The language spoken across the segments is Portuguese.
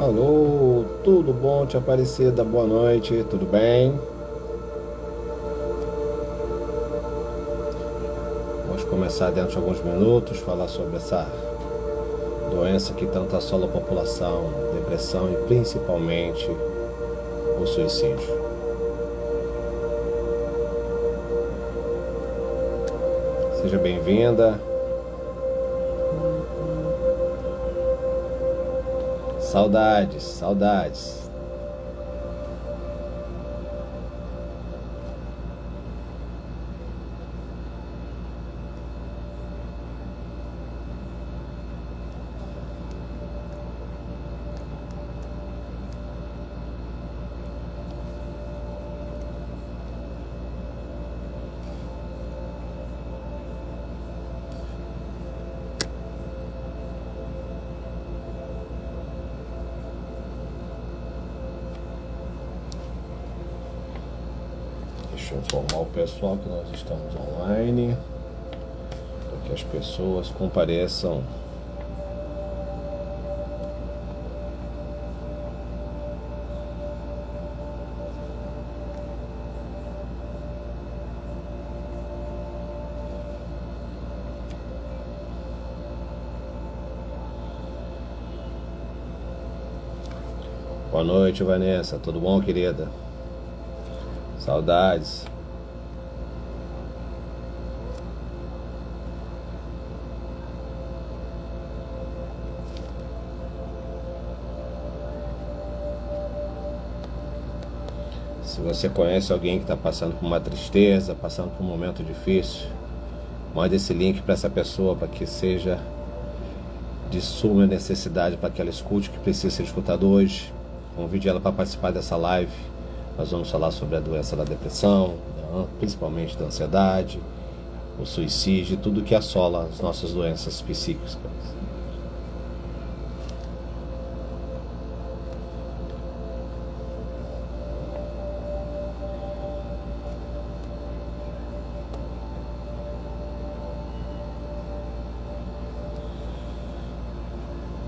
Alô, tudo bom, tia Aparecida? Boa noite, tudo bem? Vamos começar dentro de alguns minutos, falar sobre essa doença que tanto assola a população, depressão e principalmente o suicídio. Seja bem-vinda. Saudades, saudades. Deixa eu informar o pessoal que nós estamos online, para que as pessoas compareçam. Boa noite, Vanessa. Tudo bom, querida? Saudades. Se você conhece alguém que está passando por uma tristeza, passando por um momento difícil, mande esse link para essa pessoa, para que seja de suma necessidade, para que ela escute o que precisa ser escutado hoje. Convide ela para participar dessa live. Nós vamos falar sobre a doença da depressão, principalmente da ansiedade, o suicídio, tudo que assola as nossas doenças psíquicas.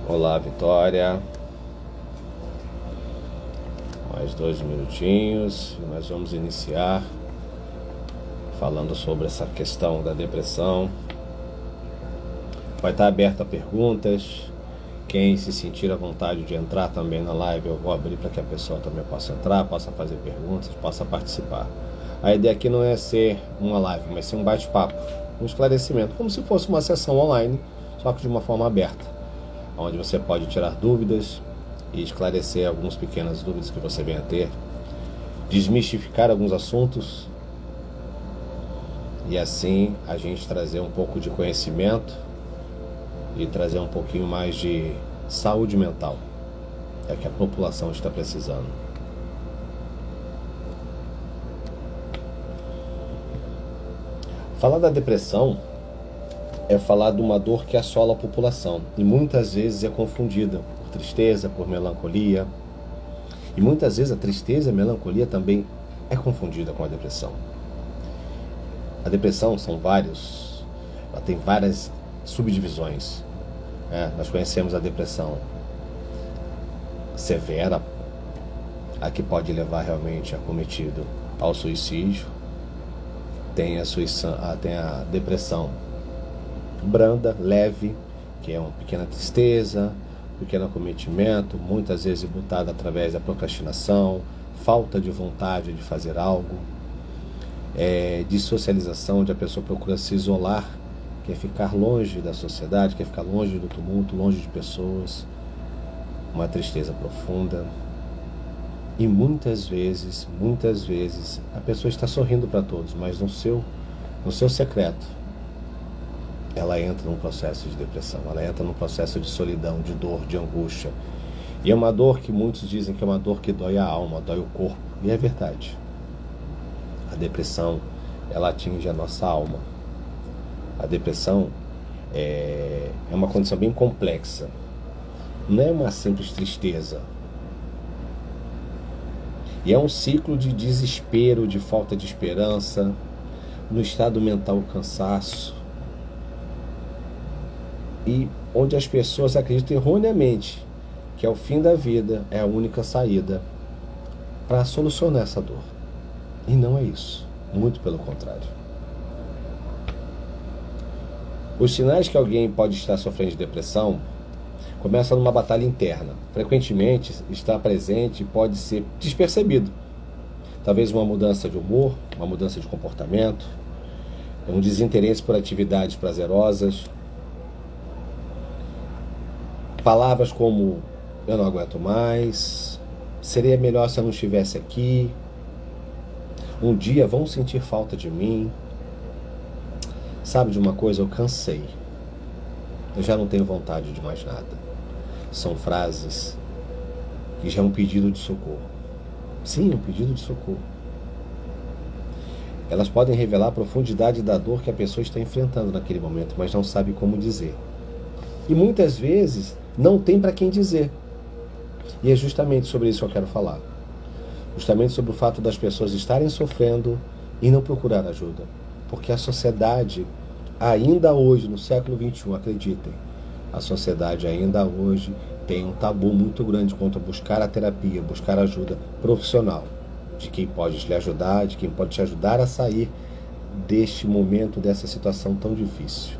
Olá, Vitória. Mais 2 minutinhos e nós vamos iniciar falando sobre essa questão da depressão. Vai estar aberta a perguntas. Quem se sentir à vontade de entrar também na live, eu vou abrir para que a pessoa também possa entrar, possa fazer perguntas, possa participar. A ideia aqui não é ser uma live, mas ser um bate-papo, um esclarecimento, como se fosse uma sessão online, só que de uma forma aberta, onde você pode tirar dúvidas e esclarecer algumas pequenas dúvidas que você venha a ter, desmistificar alguns assuntos e assim a gente trazer um pouco de conhecimento e trazer um pouquinho mais de saúde mental, é que a população está precisando. Falar da depressão é falar de uma dor que assola a população e muitas vezes é confundida por tristeza, por melancolia. E muitas vezes a tristeza e a melancolia também é confundida com a depressão. A depressão ela tem várias subdivisões. Nós conhecemos a depressão severa, a que pode levar realmente acometido ao suicídio. Tem a depressão branda, leve, que é uma pequena tristeza, pequeno acometimento, muitas vezes imputada através da procrastinação, falta de vontade de fazer algo, de socialização, onde a pessoa procura se isolar, quer ficar longe da sociedade, quer ficar longe do tumulto, longe de pessoas, uma tristeza profunda. E muitas vezes, a pessoa está sorrindo para todos, mas no seu secreto, ela entra num processo de depressão, ela entra num processo de solidão, de dor, de angústia. E é uma dor que muitos dizem que é uma dor que dói a alma, dói o corpo. E é verdade. A depressão, ela atinge a nossa alma. A depressão é uma condição bem complexa. Não é uma simples tristeza. E é um ciclo de desespero, de falta de esperança, no estado mental cansaço, e onde as pessoas acreditam erroneamente que é o fim da vida, é a única saída para solucionar essa dor. E não é isso, muito pelo contrário. Os sinais que alguém pode estar sofrendo de depressão começam numa batalha interna. Frequentemente está presente e pode ser despercebido. Talvez uma mudança de humor, uma mudança de comportamento, um desinteresse por atividades prazerosas. Palavras como eu não aguento mais, seria melhor se eu não estivesse aqui, um dia vão sentir falta de mim. Sabe de uma coisa? Eu cansei. Eu já não tenho vontade de mais nada. São frases que já é um pedido de socorro. Sim, um pedido de socorro. Elas podem revelar a profundidade da dor que a pessoa está enfrentando naquele momento, mas não sabe como dizer. E muitas vezes não tem para quem dizer. E é justamente sobre isso que eu quero falar. Justamente sobre o fato das pessoas estarem sofrendo e não procurar ajuda. Porque a sociedade, ainda hoje, no século XXI, acreditem, a sociedade ainda hoje tem um tabu muito grande quanto a buscar a terapia, buscar ajuda profissional, de quem pode lhe ajudar, de quem pode te ajudar a sair deste momento, dessa situação tão difícil.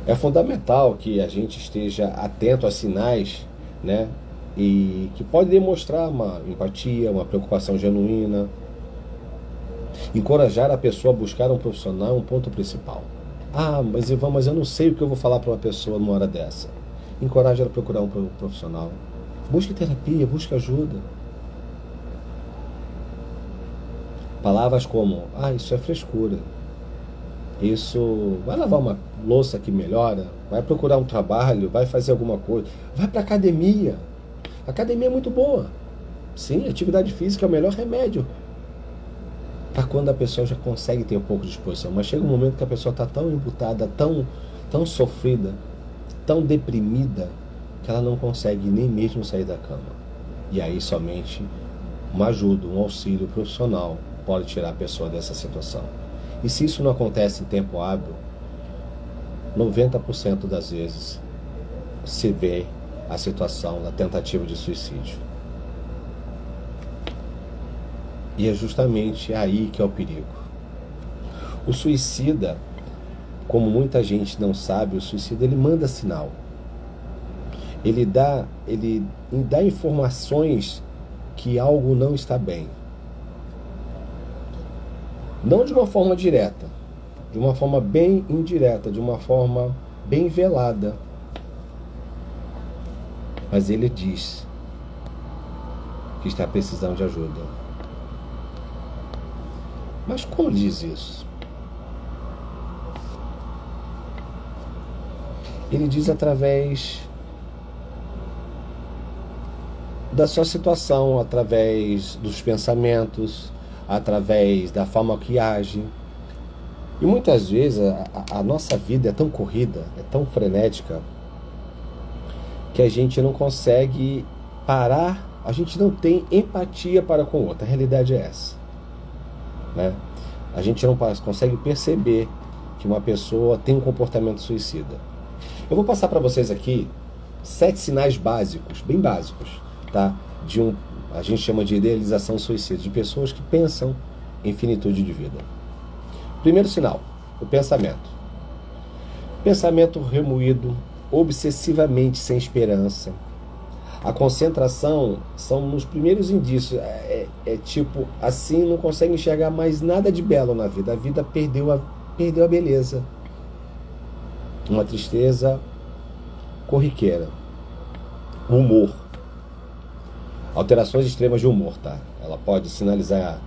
É fundamental que a gente esteja atento a sinais, né, e que pode demonstrar uma empatia, uma preocupação genuína. Encorajar a pessoa a buscar um profissional é um ponto principal. Ah, mas Ivan, eu não sei o que eu vou falar para uma pessoa numa hora dessa. Encoraje ela a procurar um profissional. Busque terapia, busque ajuda. Palavras como, isso é frescura. Isso, vai lavar uma louça que melhora, vai procurar um trabalho, vai fazer alguma coisa, vai para academia. A academia é muito boa. Sim, atividade física é o melhor remédio para quando a pessoa já consegue ter um pouco de disposição. Mas chega um momento que a pessoa está tão embutada, tão sofrida, tão deprimida, que ela não consegue nem mesmo sair da cama. E aí somente uma ajuda, um auxílio profissional pode tirar a pessoa dessa situação. E se isso não acontece em tempo hábil, 90% das vezes se vê a situação da tentativa de suicídio. E é justamente aí que é o perigo. O suicida, como muita gente não sabe, o suicida ele manda sinal. Ele dá informações que algo não está bem. Não de uma forma direta, de uma forma bem indireta, de uma forma bem velada. Mas ele diz que está precisando de ajuda. Mas como diz isso? Ele diz através da sua situação, através dos pensamentos, através da forma que age. E muitas vezes a nossa vida é tão corrida, é tão frenética, que a gente não consegue parar, a gente não tem empatia para com o outro. A realidade é essa. Né? A gente não consegue perceber que uma pessoa tem um comportamento suicida. Eu vou passar para vocês aqui 7 sinais básicos, bem básicos, tá? A gente chama de idealização suicida, de pessoas que pensam em finitude de vida. Primeiro sinal, o pensamento. Pensamento remoído, obsessivamente sem esperança. A concentração são nos primeiros indícios. É tipo, assim não consegue enxergar mais nada de belo na vida. A vida perdeu a beleza. Uma tristeza corriqueira. Humor. Alterações extremas de humor, tá? Ela pode sinalizar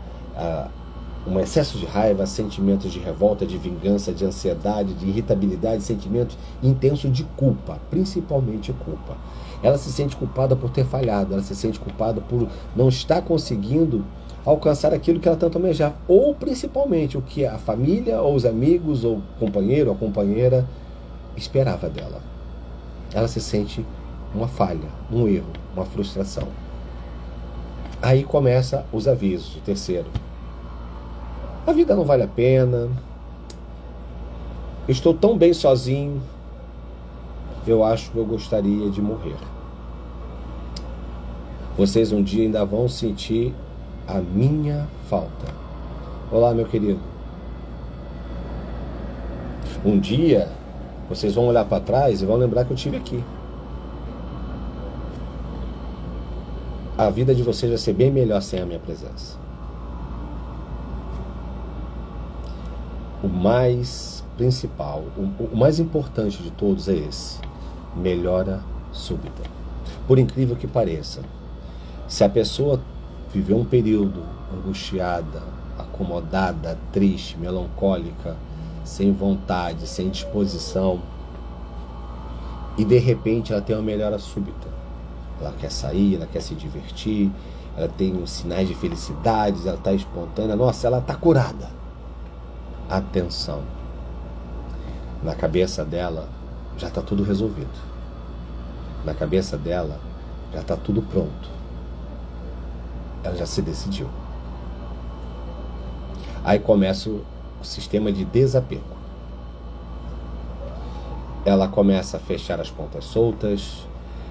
um excesso de raiva, sentimentos de revolta, de vingança, de ansiedade, de irritabilidade, sentimentos intensos de culpa, principalmente culpa. Ela se sente culpada por ter falhado, ela se sente culpada por não estar conseguindo alcançar aquilo que ela tanto almejava, ou principalmente o que a família, ou os amigos, ou o companheiro, ou a companheira esperava dela. Ela se sente uma falha, um erro, uma frustração. Aí começa os avisos, o terceiro. A vida não vale a pena. Eu estou tão bem sozinho. eu acho que eu gostaria de morrer. Vocês um dia ainda vão sentir a minha falta. Olá, meu querido. Um dia, vocês vão olhar para trás e vão lembrar que eu estive aqui. A vida de vocês vai ser bem melhor sem a minha presença. O mais principal, o mais importante de todos é esse: melhora súbita. Por incrível que pareça, se a pessoa viveu um período angustiada, acomodada, triste, melancólica, sem vontade, sem disposição, e de repente ela tem uma melhora súbita, ela quer sair, ela quer se divertir, ela tem sinais de felicidade, ela está espontânea, nossa, ela está curada. Atenção, na cabeça dela já está tudo resolvido, na cabeça dela já está tudo pronto, ela já se decidiu. Aí começa o sistema de desapego. Ela começa a fechar as pontas soltas,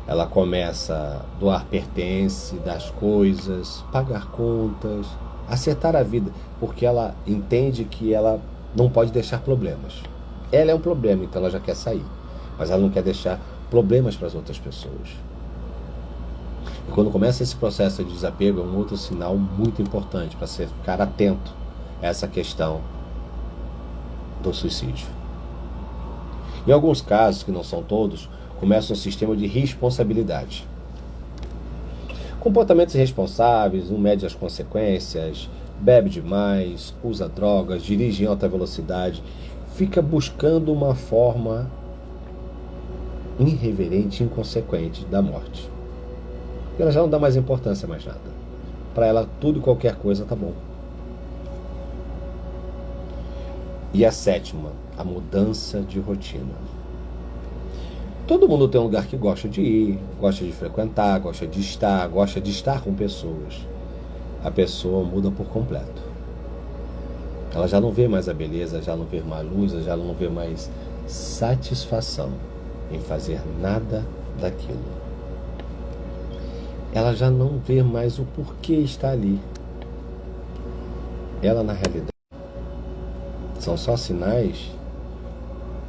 ela começa a doar pertence, dar as coisas, pagar contas, acertar a vida, porque ela entende que ela não pode deixar problemas. Ela é um problema, então ela já quer sair, mas ela não quer deixar problemas para as outras pessoas. E quando começa esse processo de desapego, é um outro sinal muito importante para você ficar atento a essa questão do suicídio. Em alguns casos, que não são todos, começa um sistema de responsabilidade. Comportamentos irresponsáveis, não mede as consequências, bebe demais, usa drogas, dirige em alta velocidade, fica buscando uma forma irreverente, inconsequente da morte. E ela já não dá mais importância a mais nada. Para ela, tudo e qualquer coisa tá bom. E a sétima, a mudança de rotina. Todo mundo tem um lugar que gosta de ir, gosta de frequentar, gosta de estar com pessoas. A pessoa muda por completo. Ela já não vê mais a beleza, já não vê mais luz, já não vê mais satisfação em fazer nada daquilo. Ela já não vê mais o porquê está ali. Ela, na realidade, são só sinais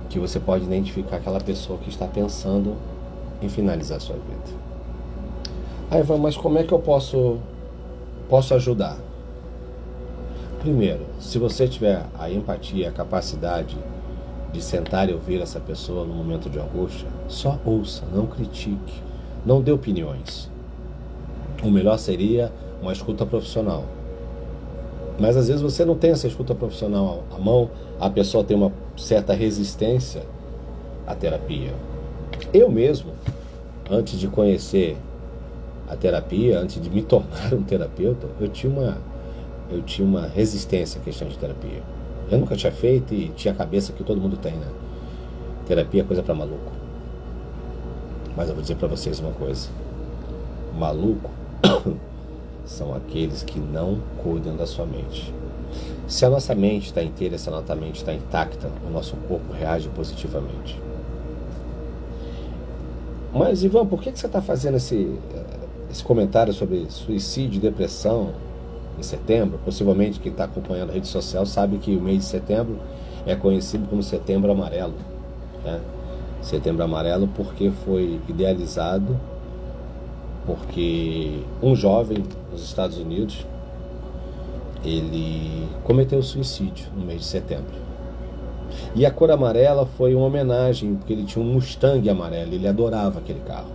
que você pode identificar aquela pessoa que está pensando em finalizar a sua vida. Aí, mas como é que eu posso ajudar? Primeiro, se você tiver a empatia, a capacidade de sentar e ouvir essa pessoa no momento de angústia, só ouça, não critique, não dê opiniões. O melhor seria uma escuta profissional. Mas às vezes você não tem essa escuta profissional à mão, a pessoa tem uma certa resistência à terapia. Eu mesmo, antes de conhecer a terapia, antes de me tornar um terapeuta, eu tinha uma resistência à questão de terapia. Eu nunca tinha feito e tinha a cabeça que todo mundo tem, né? Terapia é coisa para maluco. Mas eu vou dizer para vocês uma coisa. Maluco são aqueles que não cuidam da sua mente. Se a nossa mente está inteira, se a nossa mente está intacta, o nosso corpo reage positivamente. Mas, Ivan, por que você está fazendo esse comentário sobre suicídio e depressão em setembro? Possivelmente quem está acompanhando a rede social sabe que o mês de setembro é conhecido como Setembro Amarelo, né? Setembro Amarelo porque foi idealizado porque um jovem nos Estados Unidos, ele cometeu suicídio no mês de setembro. E a cor amarela foi uma homenagem, porque ele tinha um Mustang amarelo, ele adorava aquele carro.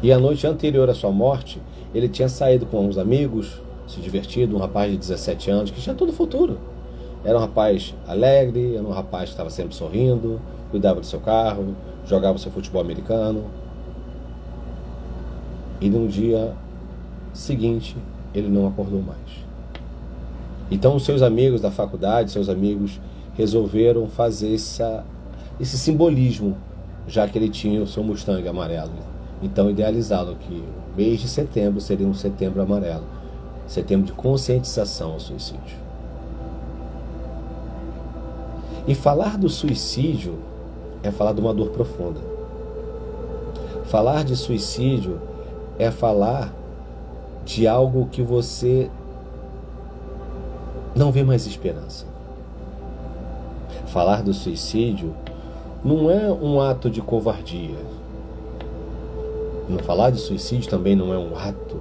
E a noite anterior à sua morte, ele tinha saído com uns amigos, se divertido, um rapaz de 17 anos, que tinha todo o futuro. Era um rapaz alegre, era um rapaz que estava sempre sorrindo, cuidava do seu carro, jogava o seu futebol americano. E no dia seguinte, ele não acordou mais. Então, seus amigos da faculdade, seus amigos, resolveram fazer esse simbolismo, já que ele tinha o seu Mustang amarelo. Então, idealizaram que o mês de setembro seria um setembro amarelo. Setembro de conscientização ao suicídio. E falar do suicídio é falar de uma dor profunda. Falar de suicídio é falar de algo que você não vê mais esperança. Falar do suicídio não é um ato de covardia. Não falar de suicídio também não é um ato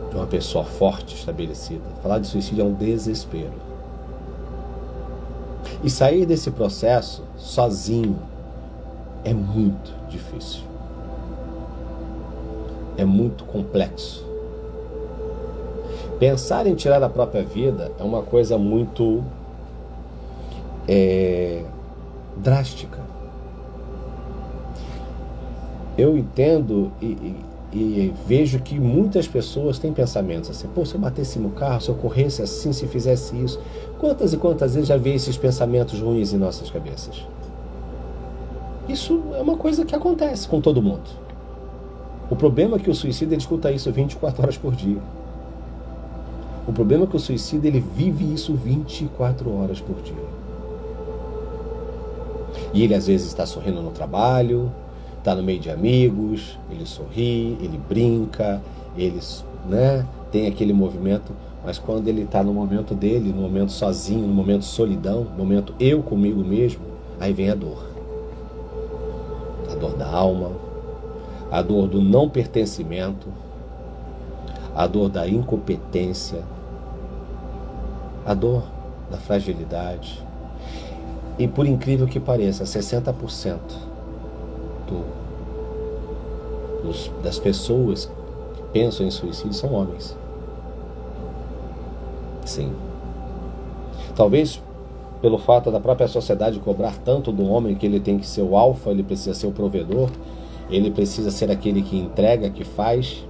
de uma pessoa forte, estabelecida. Falar de suicídio é um desespero. E sair desse processo sozinho é muito difícil. É muito complexo. Pensar em tirar a própria vida é uma coisa muito drástica. Eu entendo e vejo que muitas pessoas têm pensamentos assim: pô, se eu batesse no carro, se eu corresse assim, se fizesse isso. Quantas e quantas vezes já vi esses pensamentos ruins em nossas cabeças? Isso é uma coisa que acontece com todo mundo. O problema é que o suicida, ele escuta isso 24 horas por dia. O problema é que o suicida, ele vive isso 24 horas por dia. E ele às vezes está sorrindo no trabalho, está no meio de amigos, ele sorri, ele brinca, ele, tem aquele movimento, mas quando ele está no momento dele, no momento sozinho, no momento de solidão, no momento eu comigo mesmo, aí vem a dor. A dor da alma, a dor do não pertencimento, a dor da incompetência, a dor da fragilidade. E por incrível que pareça, 60% das pessoas que pensam em suicídio são homens. Sim. Talvez pelo fato da própria sociedade cobrar tanto do homem que ele tem que ser o alfa, ele precisa ser o provedor, ele precisa ser aquele que entrega, que faz,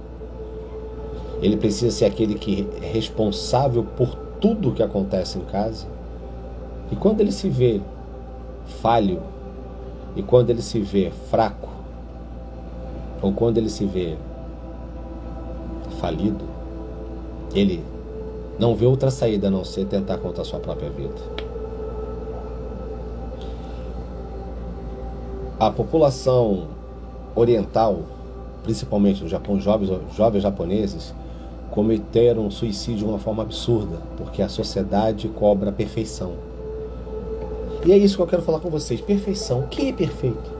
ele precisa ser aquele que é responsável por tudo que acontece em casa. E quando ele se vê falho, e quando ele se vê fraco, ou quando ele se vê falido, ele não vê outra saída a não ser tentar contra a sua própria vida. A população oriental, principalmente no Japão, jovens japoneses, cometeram suicídio de uma forma absurda, porque a sociedade cobra perfeição. E é isso que eu quero falar com vocês: perfeição. O que é perfeito?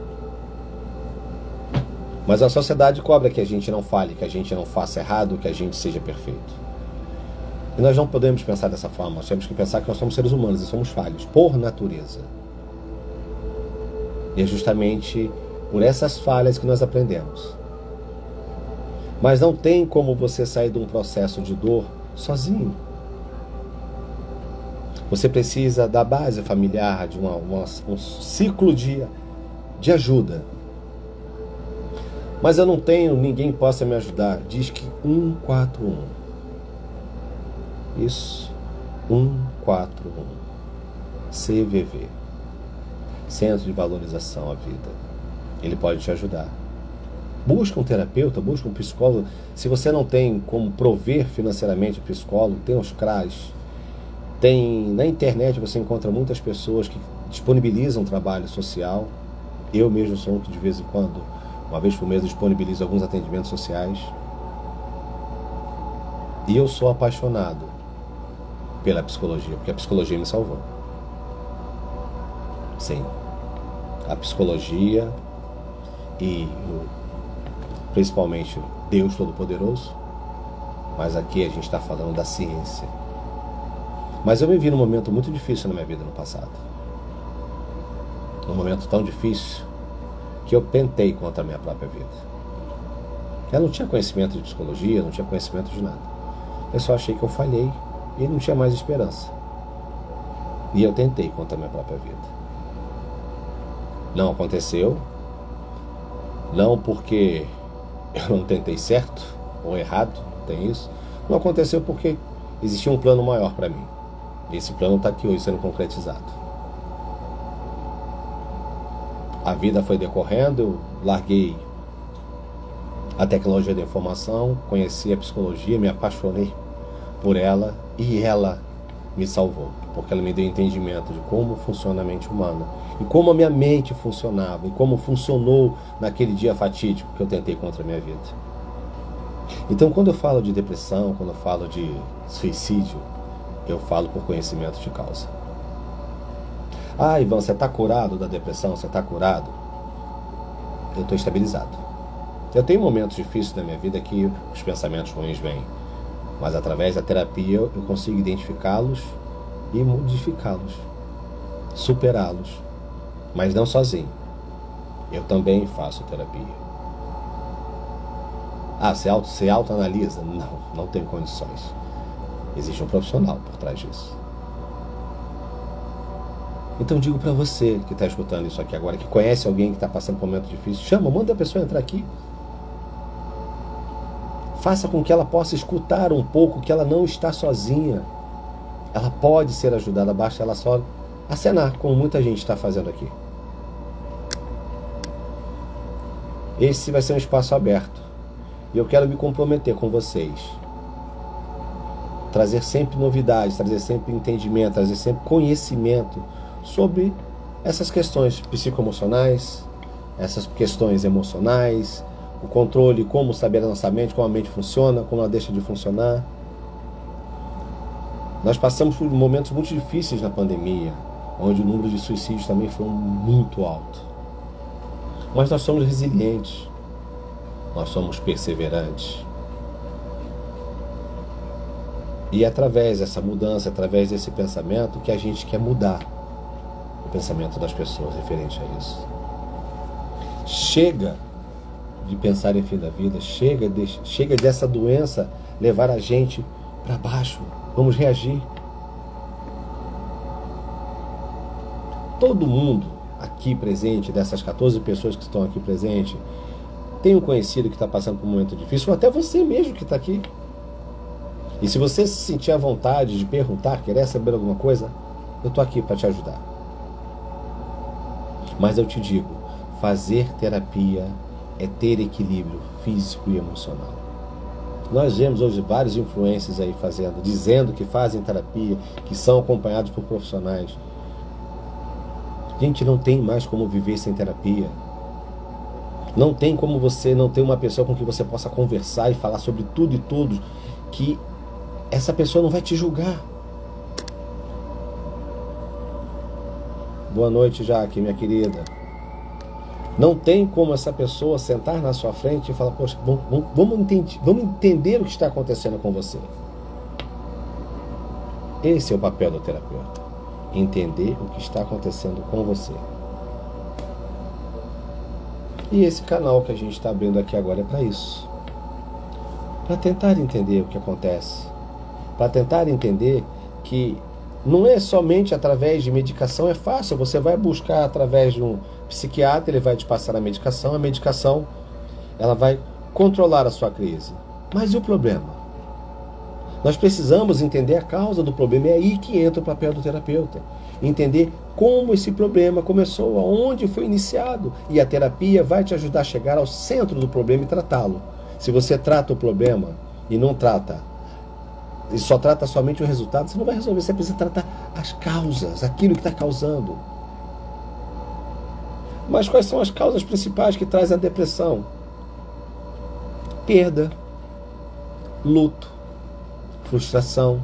Mas a sociedade cobra que a gente não fale, que a gente não faça errado, que a gente seja perfeito. E nós não podemos pensar dessa forma. Nós temos que pensar que nós somos seres humanos e somos falhos, por natureza. E é justamente por essas falhas que nós aprendemos. Mas não tem como você sair de um processo de dor sozinho. Você precisa da base familiar, de um ciclo de ajuda. Mas eu não tenho, ninguém possa me ajudar. Diz que 141. Isso, 141. CVV. Centro de Valorização à Vida. Ele pode te ajudar. Busca um terapeuta, busca um psicólogo. Se você não tem como prover financeiramente o psicólogo, tem os CRAs. Na internet você encontra muitas pessoas que disponibilizam trabalho social. Eu mesmo sou um que de vez em quando, uma vez por mês, disponibilizo alguns atendimentos sociais. E eu sou apaixonado pela psicologia, porque a psicologia me salvou. Sim. A psicologia e principalmente Deus Todo-Poderoso, mas aqui a gente está falando da ciência. Mas eu me vi num momento muito difícil na minha vida no passado. Num momento tão difícil que eu tentei contra a minha própria vida. Eu não tinha conhecimento de psicologia, não tinha conhecimento de nada. Eu só achei que eu falhei e não tinha mais esperança. E eu tentei contra a minha própria vida. Não aconteceu. Não porque eu não tentei certo ou errado, tem isso. Não aconteceu porque existia um plano maior para mim. E esse plano está aqui hoje sendo concretizado. A vida foi decorrendo, eu larguei a tecnologia da informação, conheci a psicologia, me apaixonei por ela, e ela me salvou, porque ela me deu entendimento de como funciona a mente humana e como a minha mente funcionava e como funcionou naquele dia fatídico que eu tentei contra a minha vida. Então, quando eu falo de depressão, quando eu falo de suicídio, eu falo por conhecimento de causa. Ah, Ivan, você está curado da depressão? Você está curado? Eu estou estabilizado. Eu tenho momentos difíceis na minha vida que os pensamentos ruins vêm, mas através da terapia eu consigo identificá-los e modificá-los, superá-los, mas não sozinho. Eu também faço terapia. Ah, você autoanalisa? Não tenho condições. Existe um profissional por trás disso. Então digo para você que está escutando isso aqui agora, que conhece alguém que está passando por um momento difícil, manda a pessoa entrar aqui. Faça com que ela possa escutar um pouco que ela não está sozinha. Ela pode ser ajudada, basta ela só acenar, como muita gente está fazendo aqui. Esse vai ser um espaço aberto. E eu quero me comprometer com vocês. Trazer sempre novidades, trazer sempre entendimento, trazer sempre conhecimento sobre essas questões psicoemocionais, essas questões emocionais, o controle, como saber a nossa mente, como a mente funciona, como ela deixa de funcionar. Nós passamos por momentos muito difíceis na pandemia, onde o número de suicídios também foi muito alto. Mas nós somos resilientes, nós somos perseverantes. E é através dessa mudança, através desse pensamento, que a gente quer mudar o pensamento das pessoas referente a isso. Chega de pensar em fim da vida, chega dessa doença levar a gente para baixo. Vamos reagir. Todo mundo aqui presente, dessas 14 pessoas que estão aqui presentes, tem um conhecido que está passando por um momento difícil, ou até você mesmo que está aqui. E se você se sentir à vontade de perguntar, querer saber alguma coisa, eu estou aqui para te ajudar. Mas eu te digo, fazer terapia é ter equilíbrio físico e emocional. Nós vemos hoje vários influencers aí dizendo que fazem terapia, que são acompanhados por profissionais. Gente, não tem mais como viver sem terapia. Não tem como você não ter uma pessoa com que você possa conversar e falar sobre tudo e todos, que essa pessoa não vai te julgar. Boa noite, Jaque, minha querida. Não tem como essa pessoa sentar na sua frente e falar, poxa, vamos entender o que está acontecendo com você. Esse é o papel do terapeuta. Entender o que está acontecendo com você. E esse canal que a gente está abrindo aqui agora é para isso. Para tentar entender o que acontece. Para tentar entender que não é somente através de medicação, é fácil. Você vai buscar através de um psiquiatra, ele vai te passar a medicação ela vai controlar a sua crise. Mas e o problema? Nós precisamos entender a causa do problema, é aí que entra o papel do terapeuta. Entender como esse problema começou, aonde foi iniciado, e a terapia vai te ajudar a chegar ao centro do problema e tratá-lo. Se você trata o problema e não trata, e só trata somente o resultado, você não vai resolver, você precisa tratar as causas, aquilo que está causando. Mas quais são as causas principais que trazem a depressão? Perda, luto, frustração,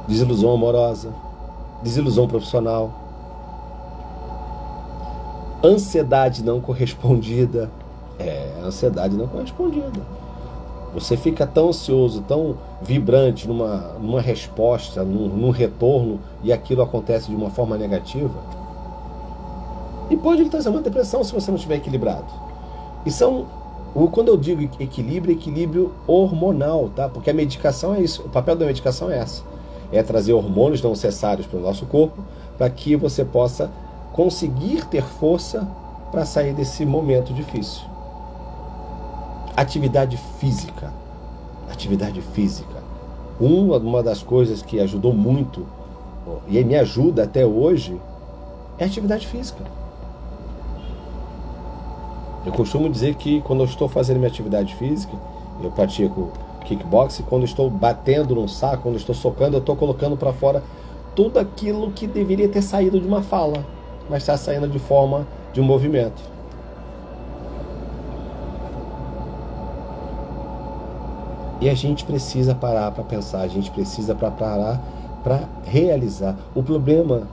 desilusão amorosa, desilusão profissional, ansiedade não correspondida. Ansiedade não correspondida. Você fica tão ansioso, tão vibrante numa resposta, num retorno, e aquilo acontece de uma forma negativa. E pode lhe trazer uma depressão se você não estiver equilibrado. Quando eu digo equilíbrio hormonal, tá? Porque a medicação é isso, o papel da medicação é essa. É trazer hormônios não necessários para o nosso corpo, para que você possa conseguir ter força para sair desse momento difícil. Atividade física. Uma das coisas que ajudou muito, e me ajuda até hoje, é a atividade física. Eu costumo dizer que quando eu estou fazendo minha atividade física, eu pratico kickboxing, quando estou batendo num saco, quando estou socando, eu estou colocando para fora tudo aquilo que deveria ter saído de uma fala, mas está saindo de forma de um movimento. E a gente precisa parar para pensar, a gente precisa parar para realizar. O problema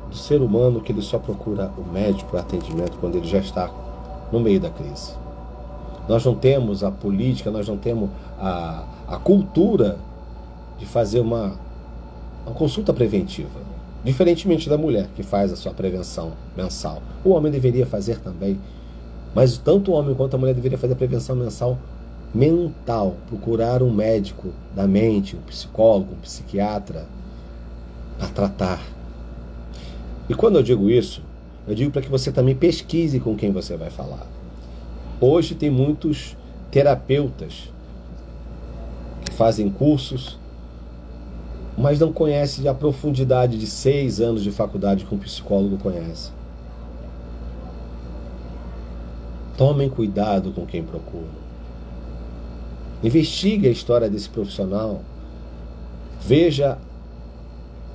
do ser humano é que ele só procura o médico para atendimento quando ele já está no meio da crise. Nós não temos a política, nós não temos a cultura de fazer uma consulta preventiva. Diferentemente da mulher, que faz a sua prevenção mensal. O homem deveria fazer também, mas tanto o homem quanto a mulher deveria fazer a prevenção mensal mental, procurar um médico da mente, um psicólogo, um psiquiatra, para tratar. E quando eu digo isso, eu digo para que você também pesquise com quem você vai falar. Hoje tem muitos terapeutas que fazem cursos, mas não conhecem a profundidade de 6 anos de faculdade que um psicólogo conhece. Tomem cuidado com quem procura. Investigue a história desse profissional. Veja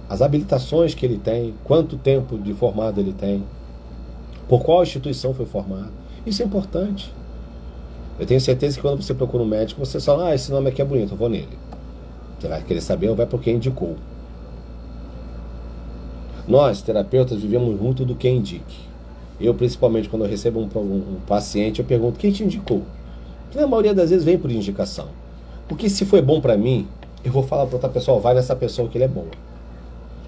as habilitações que ele tem, quanto tempo de formado ele tem, por qual instituição foi formado. Isso é importante. Eu tenho certeza que quando você procura um médico, você fala, esse nome aqui é bonito, eu vou nele. Você vai querer saber ou vai por quem indicou. Nós, terapeutas, vivemos muito do que indique. Eu, principalmente, quando eu recebo um paciente, eu pergunto, quem te indicou? Que na maioria das vezes vem por indicação. Porque se foi bom para mim, eu vou falar para outra pessoa, vai nessa pessoa que ele é bom.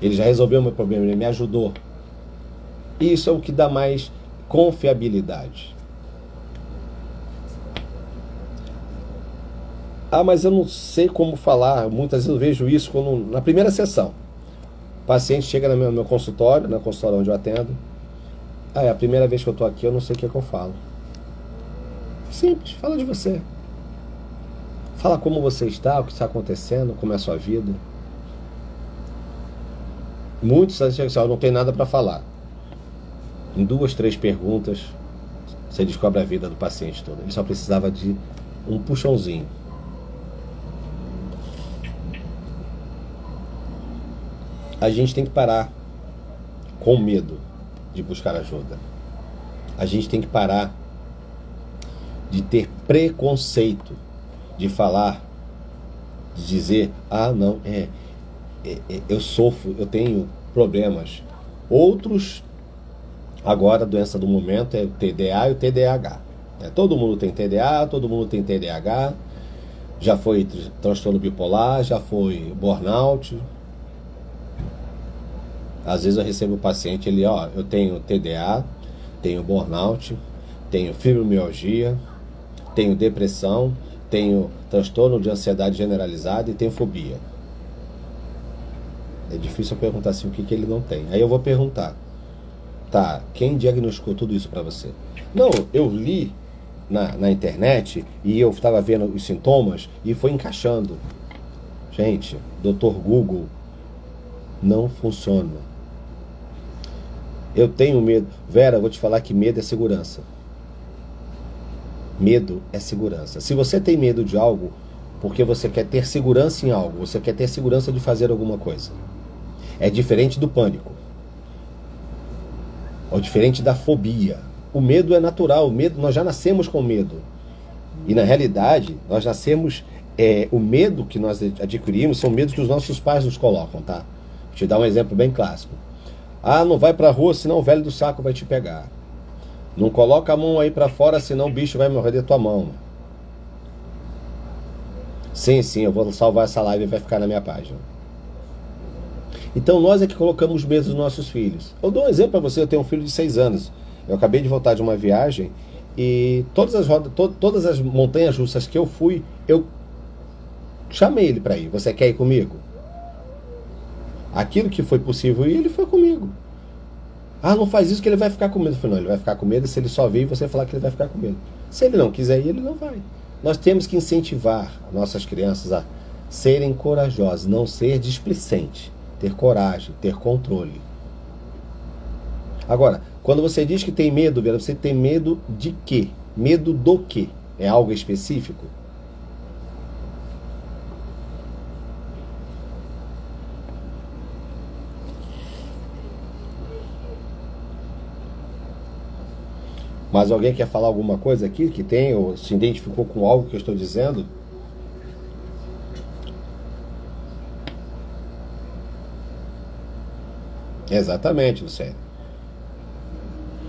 Ele já resolveu o meu problema, ele me ajudou. Isso é o que dá mais confiabilidade. Mas eu não sei como falar. Muitas vezes eu vejo isso na primeira sessão. O paciente chega no meu consultório, na consultório onde eu atendo. É a primeira vez que eu estou aqui, eu não sei o que é que eu falo. Simples, fala de você. Fala como você está, o que está acontecendo, como é a sua vida. Muitos acham que não tem nada para falar. Em 2, 3 perguntas, você descobre a vida do paciente todo. Ele só precisava de um puxãozinho. A gente tem que parar com medo de buscar ajuda. A gente tem que parar de ter preconceito, de falar, de dizer, não, eu sofro, eu tenho problemas. Outros, agora a doença do momento é o TDA e o TDAH. Todo mundo tem TDA, todo mundo tem TDAH, já foi transtorno bipolar, já foi burnout. Às vezes eu recebo um paciente, ele, eu tenho TDA, tenho burnout, tenho fibromialgia, tenho depressão, tenho transtorno de ansiedade generalizada e tenho fobia. É difícil eu perguntar assim o que ele não tem. Aí eu vou perguntar, quem diagnosticou tudo isso para você? Não, eu li na internet e eu estava vendo os sintomas e foi encaixando. Gente, Dr. Google não funciona. Eu tenho medo. Vera, eu vou te falar que medo é segurança. Medo é segurança. Se você tem medo de algo, porque você quer ter segurança em algo, você quer ter segurança de fazer alguma coisa. É diferente do pânico. Ou diferente da fobia. O medo é natural. O medo, nós já nascemos com medo. E na realidade, nós nascemos... o medo que nós adquirimos são medos que os nossos pais nos colocam, tá? Vou te dar um exemplo bem clássico. Não vai pra rua, senão o velho do saco vai te pegar. Não coloca a mão aí pra fora, senão o bicho vai morrer de tua mão. Sim, eu vou salvar essa live e vai ficar na minha página. Então nós é que colocamos medo nos nossos filhos. Eu dou um exemplo para você, eu tenho um filho de 6 anos. Eu acabei de voltar de uma viagem e todas as montanhas russas que eu fui, eu chamei ele para ir. Você quer ir comigo? Aquilo que foi possível ir, ele foi comigo. Não faz isso que ele vai ficar com medo. Eu falei, não, ele vai ficar com medo se ele só vir e você falar que ele vai ficar com medo. Se ele não quiser ir, ele não vai. Nós temos que incentivar nossas crianças a serem corajosas, não ser displicente, ter coragem, ter controle. Agora, quando você diz que tem medo, Vera, você tem medo de quê? Medo do quê? É algo específico? Mas alguém quer falar alguma coisa aqui que tem, ou se identificou com algo que eu estou dizendo? Exatamente, Luciano.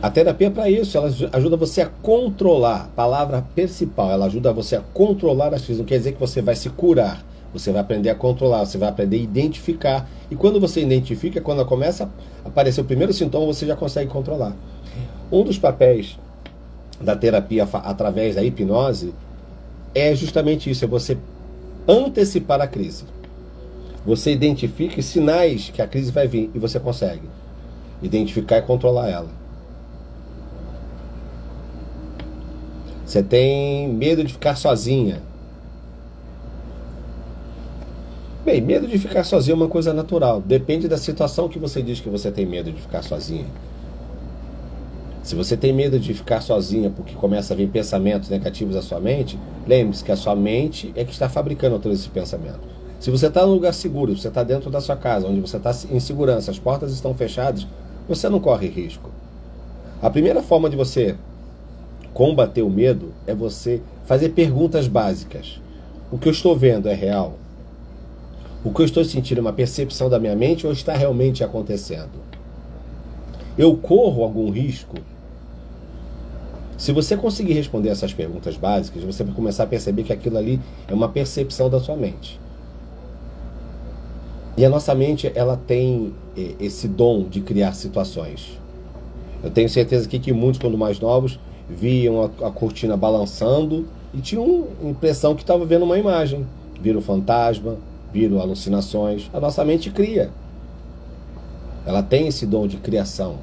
A terapia é para isso, ela ajuda você a controlar, a palavra principal, ela ajuda você a controlar as crises, não quer dizer que você vai se curar, você vai aprender a controlar, você vai aprender a identificar, e quando você identifica, quando começa a aparecer o primeiro sintoma, você já consegue controlar. Um dos papéis da terapia através da hipnose é justamente isso, é você antecipar a crise. Você identifica os sinais que a crise vai vir e você consegue identificar e controlar ela. Você tem medo de ficar sozinha. Bem, medo de ficar sozinha é uma coisa natural. Depende da situação que você diz que você tem medo de ficar sozinha. Se você tem medo de ficar sozinha porque começa a vir pensamentos negativos à sua mente, lembre-se que a sua mente é que está fabricando todo esse pensamento. Se você está num lugar seguro, você está dentro da sua casa, onde você está em segurança, as portas estão fechadas, você não corre risco. A primeira forma de você combater o medo é você fazer perguntas básicas. O que eu estou vendo é real? O que eu estou sentindo é uma percepção da minha mente ou está realmente acontecendo? Eu corro algum risco? Se você conseguir responder essas perguntas básicas, você vai começar a perceber que aquilo ali é uma percepção da sua mente. E a nossa mente, ela tem esse dom de criar situações. Eu tenho certeza aqui que muitos, quando mais novos, viam a cortina balançando e tinham a impressão que estava vendo uma imagem. Viram fantasma, viram alucinações. A nossa mente cria. Ela tem esse dom de criação.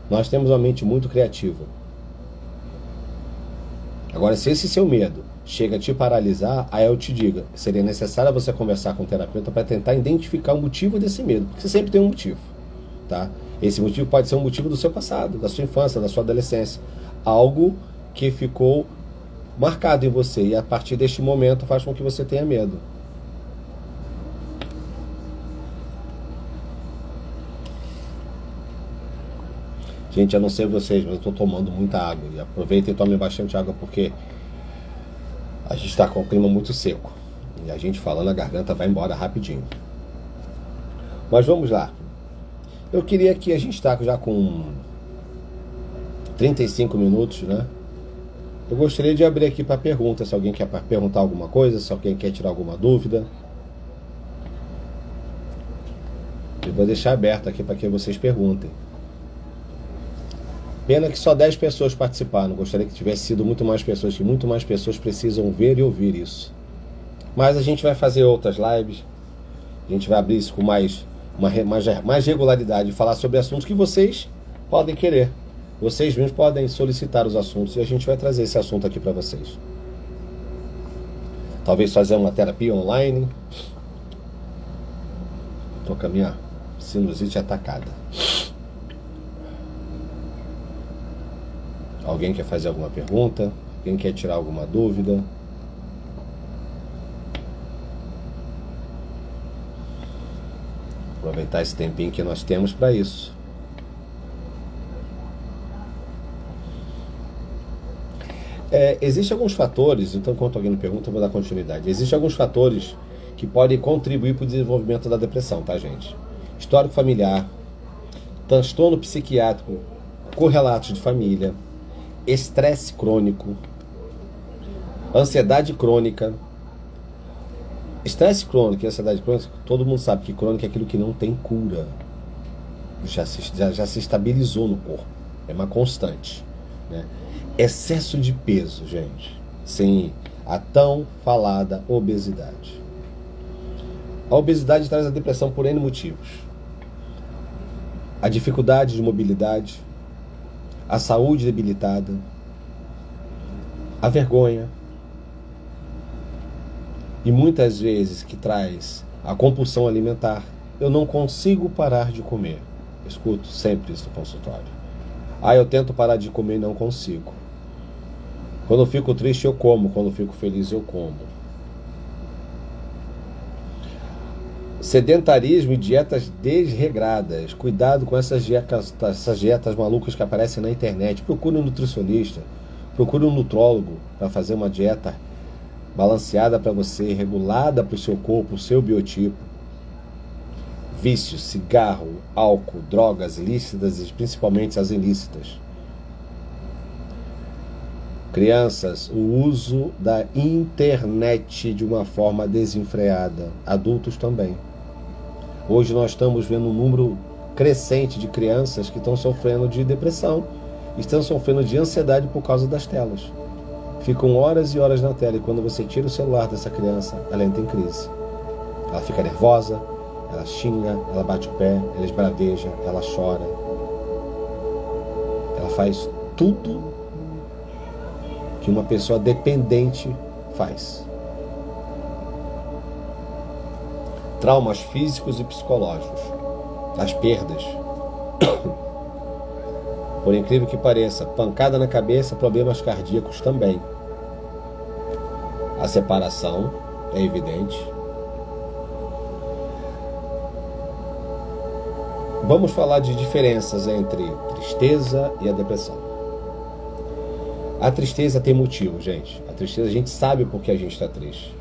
Nós temos uma mente muito criativa. Agora, se esse seu medo chega a te paralisar, aí eu te digo, seria necessário você conversar com o terapeuta para tentar identificar o motivo desse medo, porque você sempre tem um motivo, tá? Esse motivo pode ser um motivo do seu passado, da sua infância, da sua adolescência, algo que ficou marcado em você e a partir deste momento faz com que você tenha medo. Gente, eu não sei vocês, mas eu estou tomando muita água. E aproveitem e tomem bastante água porque a gente está com o clima muito seco. E a gente falando, a garganta vai embora rapidinho. Mas vamos lá. Eu queria que a gente está já com 35 minutos, né? Eu gostaria de abrir aqui para perguntas, se alguém quer perguntar alguma coisa, se alguém quer tirar alguma dúvida. Eu vou deixar aberto aqui para que vocês perguntem. Pena que só 10 pessoas participaram. Gostaria que tivesse sido muito mais pessoas, que muito mais pessoas precisam ver e ouvir isso. Mas a gente vai fazer outras lives. A gente vai abrir isso com mais regularidade e falar sobre assuntos que vocês podem querer. Vocês mesmos podem solicitar os assuntos e a gente vai trazer esse assunto aqui para vocês. Talvez fazer uma terapia online. Estou com a minha sinusite atacada. Alguém quer fazer alguma pergunta? Alguém quer tirar alguma dúvida? Aproveitar esse tempinho que nós temos para isso. Existem alguns fatores, então enquanto alguém me pergunta, eu vou dar continuidade. Existem alguns fatores que podem contribuir para o desenvolvimento da depressão, tá, gente? Histórico familiar, transtorno psiquiátrico, correlatos de família, estresse crônico, ansiedade crônica. Estresse crônico e ansiedade crônica, todo mundo sabe que crônico é aquilo que não tem cura. Já se estabilizou no corpo. É uma constante, né? Excesso de peso, gente. Sim, a tão falada obesidade. A obesidade traz a depressão por N motivos. A dificuldade de mobilidade, a saúde debilitada, a vergonha e muitas vezes que traz a compulsão alimentar. Eu não consigo parar de comer. Escuto sempre isso no consultório. Eu tento parar de comer e não consigo. Quando eu fico triste eu como, quando eu fico feliz eu como. Sedentarismo e dietas desregradas. Cuidado com essas dietas malucas que aparecem na internet. Procure um nutricionista, procure um nutrólogo para fazer uma dieta balanceada para você, regulada para o seu corpo, o seu biotipo. Vício, cigarro, álcool, drogas lícitas e principalmente as ilícitas. Crianças, o uso da internet de uma forma desenfreada. Adultos também. Hoje nós estamos vendo um número crescente de crianças que estão sofrendo de depressão, estão sofrendo de ansiedade por causa das telas. Ficam horas e horas na tela e quando você tira o celular dessa criança, ela entra em crise. Ela fica nervosa, ela xinga, ela bate o pé, ela esbraveja, ela chora. Ela faz tudo que uma pessoa dependente faz. Traumas físicos e psicológicos. As perdas. Por incrível que pareça, pancada na cabeça, problemas cardíacos também. A separação é evidente. Vamos falar de diferenças entre tristeza e a depressão. A tristeza tem motivo, gente. A tristeza, a gente sabe por que a gente está triste.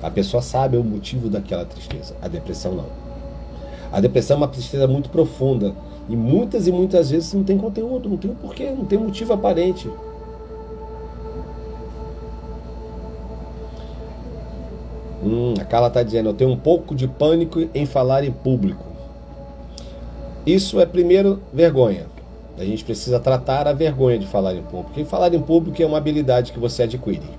A pessoa sabe o motivo daquela tristeza. A depressão não. A depressão é uma tristeza muito profunda. E muitas vezes não tem conteúdo, não tem um porquê, não tem motivo aparente. A Carla está dizendo, eu tenho um pouco de pânico em falar em público. Isso é, primeiro, vergonha. A gente precisa tratar a vergonha de falar em público. E falar em público é uma habilidade que você adquire.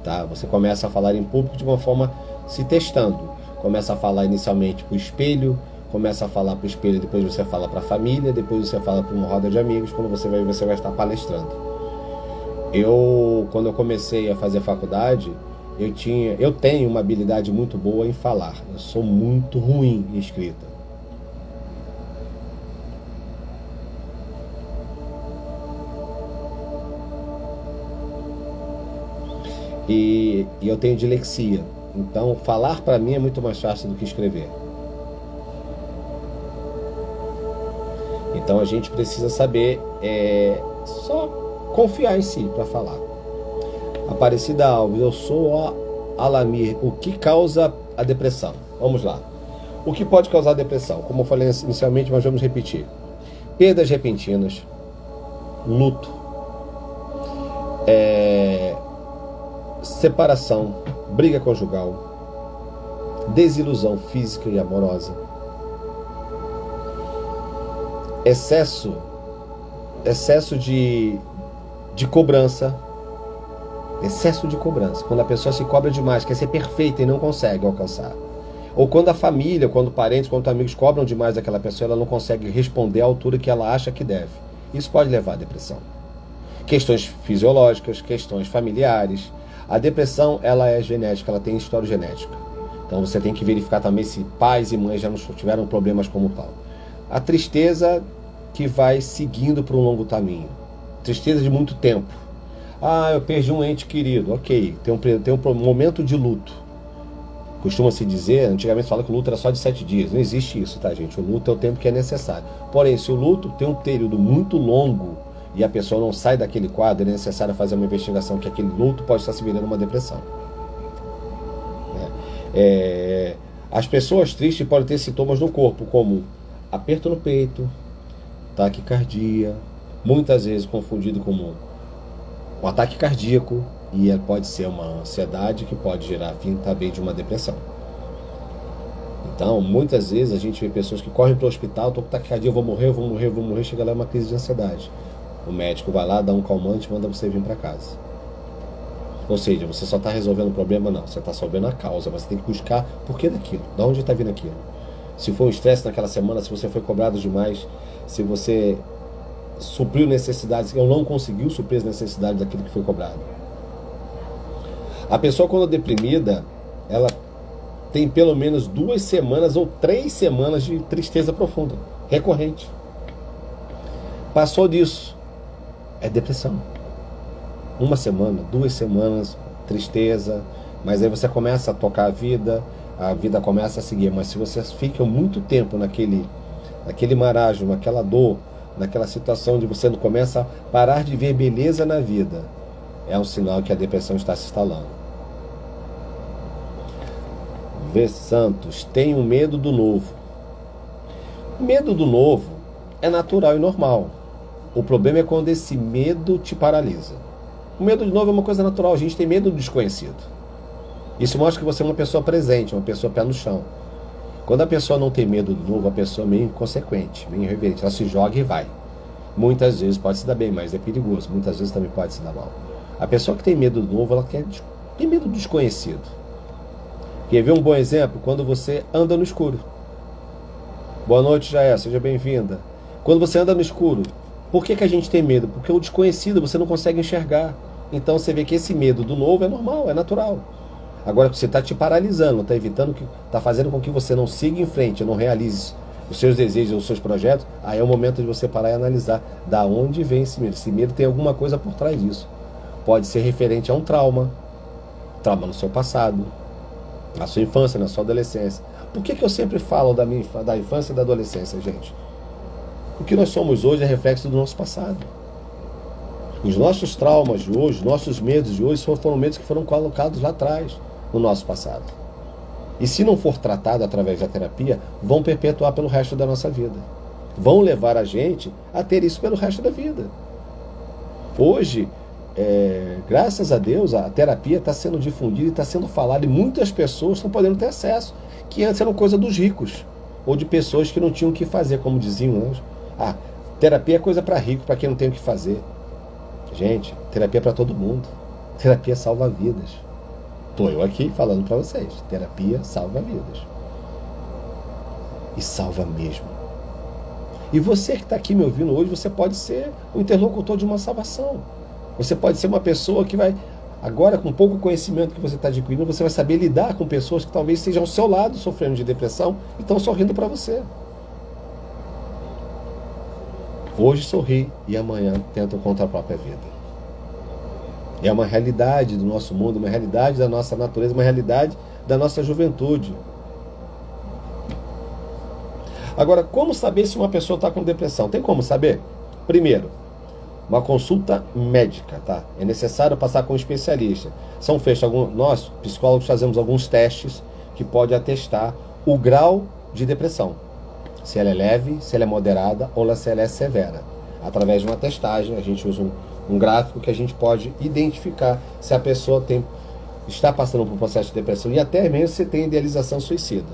Tá? Você começa a falar em público de uma forma se testando. Começa a falar inicialmente para o espelho, começa a falar para o espelho, depois você fala para a família, depois você fala para uma roda de amigos, quando você vai estar palestrando. Quando eu comecei a fazer faculdade, eu tenho uma habilidade muito boa em falar. Eu sou muito ruim em escrita. E eu tenho dislexia. Então, falar para mim é muito mais fácil do que escrever. Então, a gente precisa saber só confiar em si para falar. Aparecida Alves, eu sou Alamir. O que causa a depressão? Vamos lá. O que pode causar a depressão? Como eu falei inicialmente, mas vamos repetir. Perdas repentinas, luto, separação, briga conjugal, desilusão física e amorosa, excesso de cobrança, quando a pessoa se cobra demais, quer ser perfeita e não consegue alcançar, ou quando a família, quando parentes, quando amigos cobram demais daquela pessoa, ela não consegue responder à altura que ela acha que deve. Isso pode levar à depressão. Questões fisiológicas, questões familiares. A depressão, ela é genética, ela tem história genética. Então você tem que verificar também se pais e mães já não tiveram problemas como tal. A tristeza que vai seguindo por um longo caminho. Tristeza de muito tempo. Eu perdi um ente querido. Ok, tem um momento de luto. Costuma-se dizer, antigamente se fala que o luto era só de 7 dias. Não existe isso, tá, gente? O luto é o tempo que é necessário. Porém, se o luto tem um período muito longo e a pessoa não sai daquele quadro, é necessário fazer uma investigação que aquele luto pode estar se virando uma depressão. As pessoas tristes podem ter sintomas no corpo, como aperto no peito, taquicardia, muitas vezes confundido com um ataque cardíaco, e pode ser uma ansiedade que pode gerar também de uma depressão. Então, muitas vezes a gente vê pessoas que correm para o hospital, estou com taquicardia, eu vou morrer, chega lá uma crise de ansiedade. O médico vai lá, dá um calmante, manda você vir para casa. Ou seja, você só está resolvendo o problema? Não, você está resolvendo a causa. Você tem que buscar por que daquilo, de onde está vindo aquilo. Se foi um estresse naquela semana, se você foi cobrado demais, se você supriu necessidades ou não conseguiu suprir as necessidades daquilo que foi cobrado. A pessoa, quando é deprimida, ela tem pelo menos 2 semanas ou 3 semanas de tristeza profunda, recorrente. Passou disso, é depressão. 1 semana, 2 semanas, tristeza, mas aí você começa a tocar a vida, a vida começa a seguir. Mas se você fica muito tempo naquele marasmo, naquela dor, naquela situação de você não começa a parar de ver beleza na vida, é um sinal que a depressão está se instalando. V. Santos, tenho medo do novo. Medo do novo é natural e normal. O problema é quando esse medo te paralisa. O medo do novo é uma coisa natural, a gente tem medo do desconhecido. Isso mostra que você é uma pessoa presente, uma pessoa pé no chão. Quando a pessoa não tem medo do novo, a pessoa é meio inconsequente, meio irreverente, ela se joga e vai. Muitas vezes pode se dar bem, mas é perigoso. Muitas vezes também pode se dar mal. A pessoa que tem medo do novo, ela tem medo do desconhecido. Quer ver um bom exemplo? Quando você anda no escuro. Boa noite, Jair, seja bem-vinda. Quando você anda no escuro, por que a gente tem medo? Porque o desconhecido você não consegue enxergar. Então você vê que esse medo do novo é normal, é natural. Agora você está te paralisando, está evitando, está fazendo com que você não siga em frente, não realize os seus desejos, os seus projetos. Aí é o momento de você parar e analisar da onde vem esse medo. Esse medo tem alguma coisa por trás disso. Pode ser referente a um trauma no seu passado, na sua infância, na sua adolescência. Por que eu sempre falo da infância e da adolescência, gente? O que nós somos hoje é reflexo do nosso passado. Os nossos traumas de hoje, os nossos medos de hoje foram medos que foram colocados lá atrás, no nosso passado. E se não for tratado através da terapia, vão perpetuar pelo resto da nossa vida. Vão levar a gente a ter isso pelo resto da vida. Hoje, graças a Deus, a terapia está sendo difundida e está sendo falada e muitas pessoas estão podendo ter acesso, que antes era coisa dos ricos, ou de pessoas que não tinham o que fazer, como diziam antes. Terapia é coisa para rico, para quem não tem o que fazer. Gente, terapia é para todo mundo. Terapia salva vidas. Estou eu aqui falando para vocês. Terapia salva vidas. E salva mesmo. E você que está aqui me ouvindo hoje, você pode ser o interlocutor de uma salvação. Você pode ser uma pessoa que vai, agora com pouco conhecimento que você está adquirindo, você vai saber lidar com pessoas que talvez estejam ao seu lado sofrendo de depressão e estão sorrindo para você. Hoje sorri e amanhã tenta contra a própria vida. É uma realidade do nosso mundo, uma realidade da nossa natureza, uma realidade da nossa juventude. Agora, como saber se uma pessoa está com depressão? Tem como saber? Primeiro, uma consulta médica, tá? É necessário passar com um especialista. São feitos nós, psicólogos, fazemos alguns testes que podem atestar o grau de depressão. Se ela é leve, se ela é moderada ou se ela é severa. Através de uma testagem, a gente usa um gráfico que a gente pode identificar se a pessoa está passando por um processo de depressão e até mesmo se tem idealização suicida.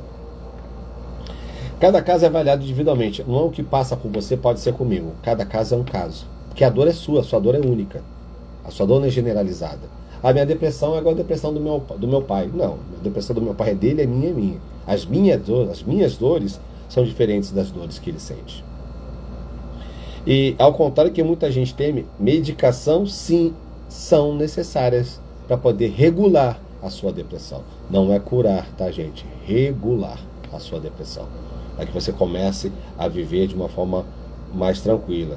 Cada caso é avaliado individualmente. Não é o que passa por você pode ser comigo. Cada caso é um caso. Porque a dor é sua, a sua dor é única. A sua dor não é generalizada. A minha depressão é igual a depressão do meu pai. Não, a depressão do meu pai é dele, é minha. As minhas dores são diferentes das dores que ele sente. E ao contrário que muita gente teme, medicação sim são necessárias para poder regular a sua depressão. Não é curar, tá, gente? Regular a sua depressão. Para que você comece a viver de uma forma mais tranquila.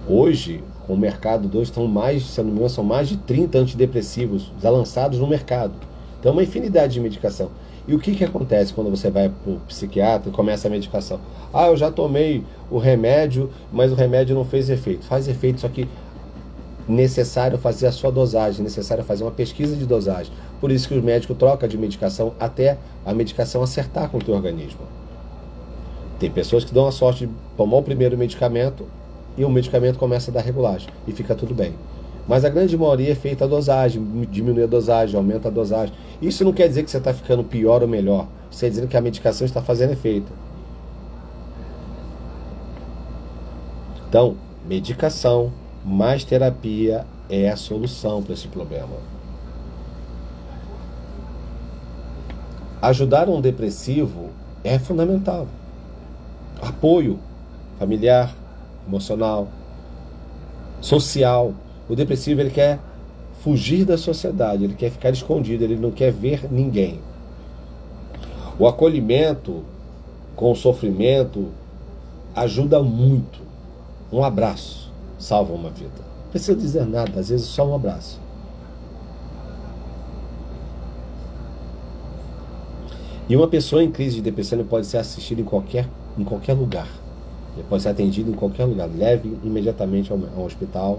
Hoje, com o mercado de hoje, são mais de 30 antidepressivos já lançados no mercado. Então, uma infinidade de medicação. E o que acontece quando você vai para o psiquiatra e começa a medicação? Eu já tomei o remédio, mas o remédio não fez efeito. Faz efeito, só que necessário fazer a sua dosagem, necessário fazer uma pesquisa de dosagem. Por isso que o médico troca de medicação até a medicação acertar com o teu organismo. Tem pessoas que dão a sorte de tomar o primeiro medicamento e o medicamento começa a dar regulagem e fica tudo bem. Mas a grande maioria é feita a dosagem, diminui a dosagem, aumenta a dosagem. Isso não quer dizer que você está ficando pior ou melhor. Isso quer dizer que a medicação está fazendo efeito. Então, medicação mais terapia é a solução para esse problema. Ajudar um depressivo é fundamental. Apoio familiar, emocional, social. O depressivo, ele quer fugir da sociedade, ele quer ficar escondido, ele não quer ver ninguém. O acolhimento com o sofrimento ajuda muito. Um abraço salva uma vida. Não precisa dizer nada, às vezes só um abraço. E uma pessoa em crise de depressão ele pode ser assistida em qualquer lugar. Ele pode ser atendido em qualquer lugar. Leve imediatamente ao hospital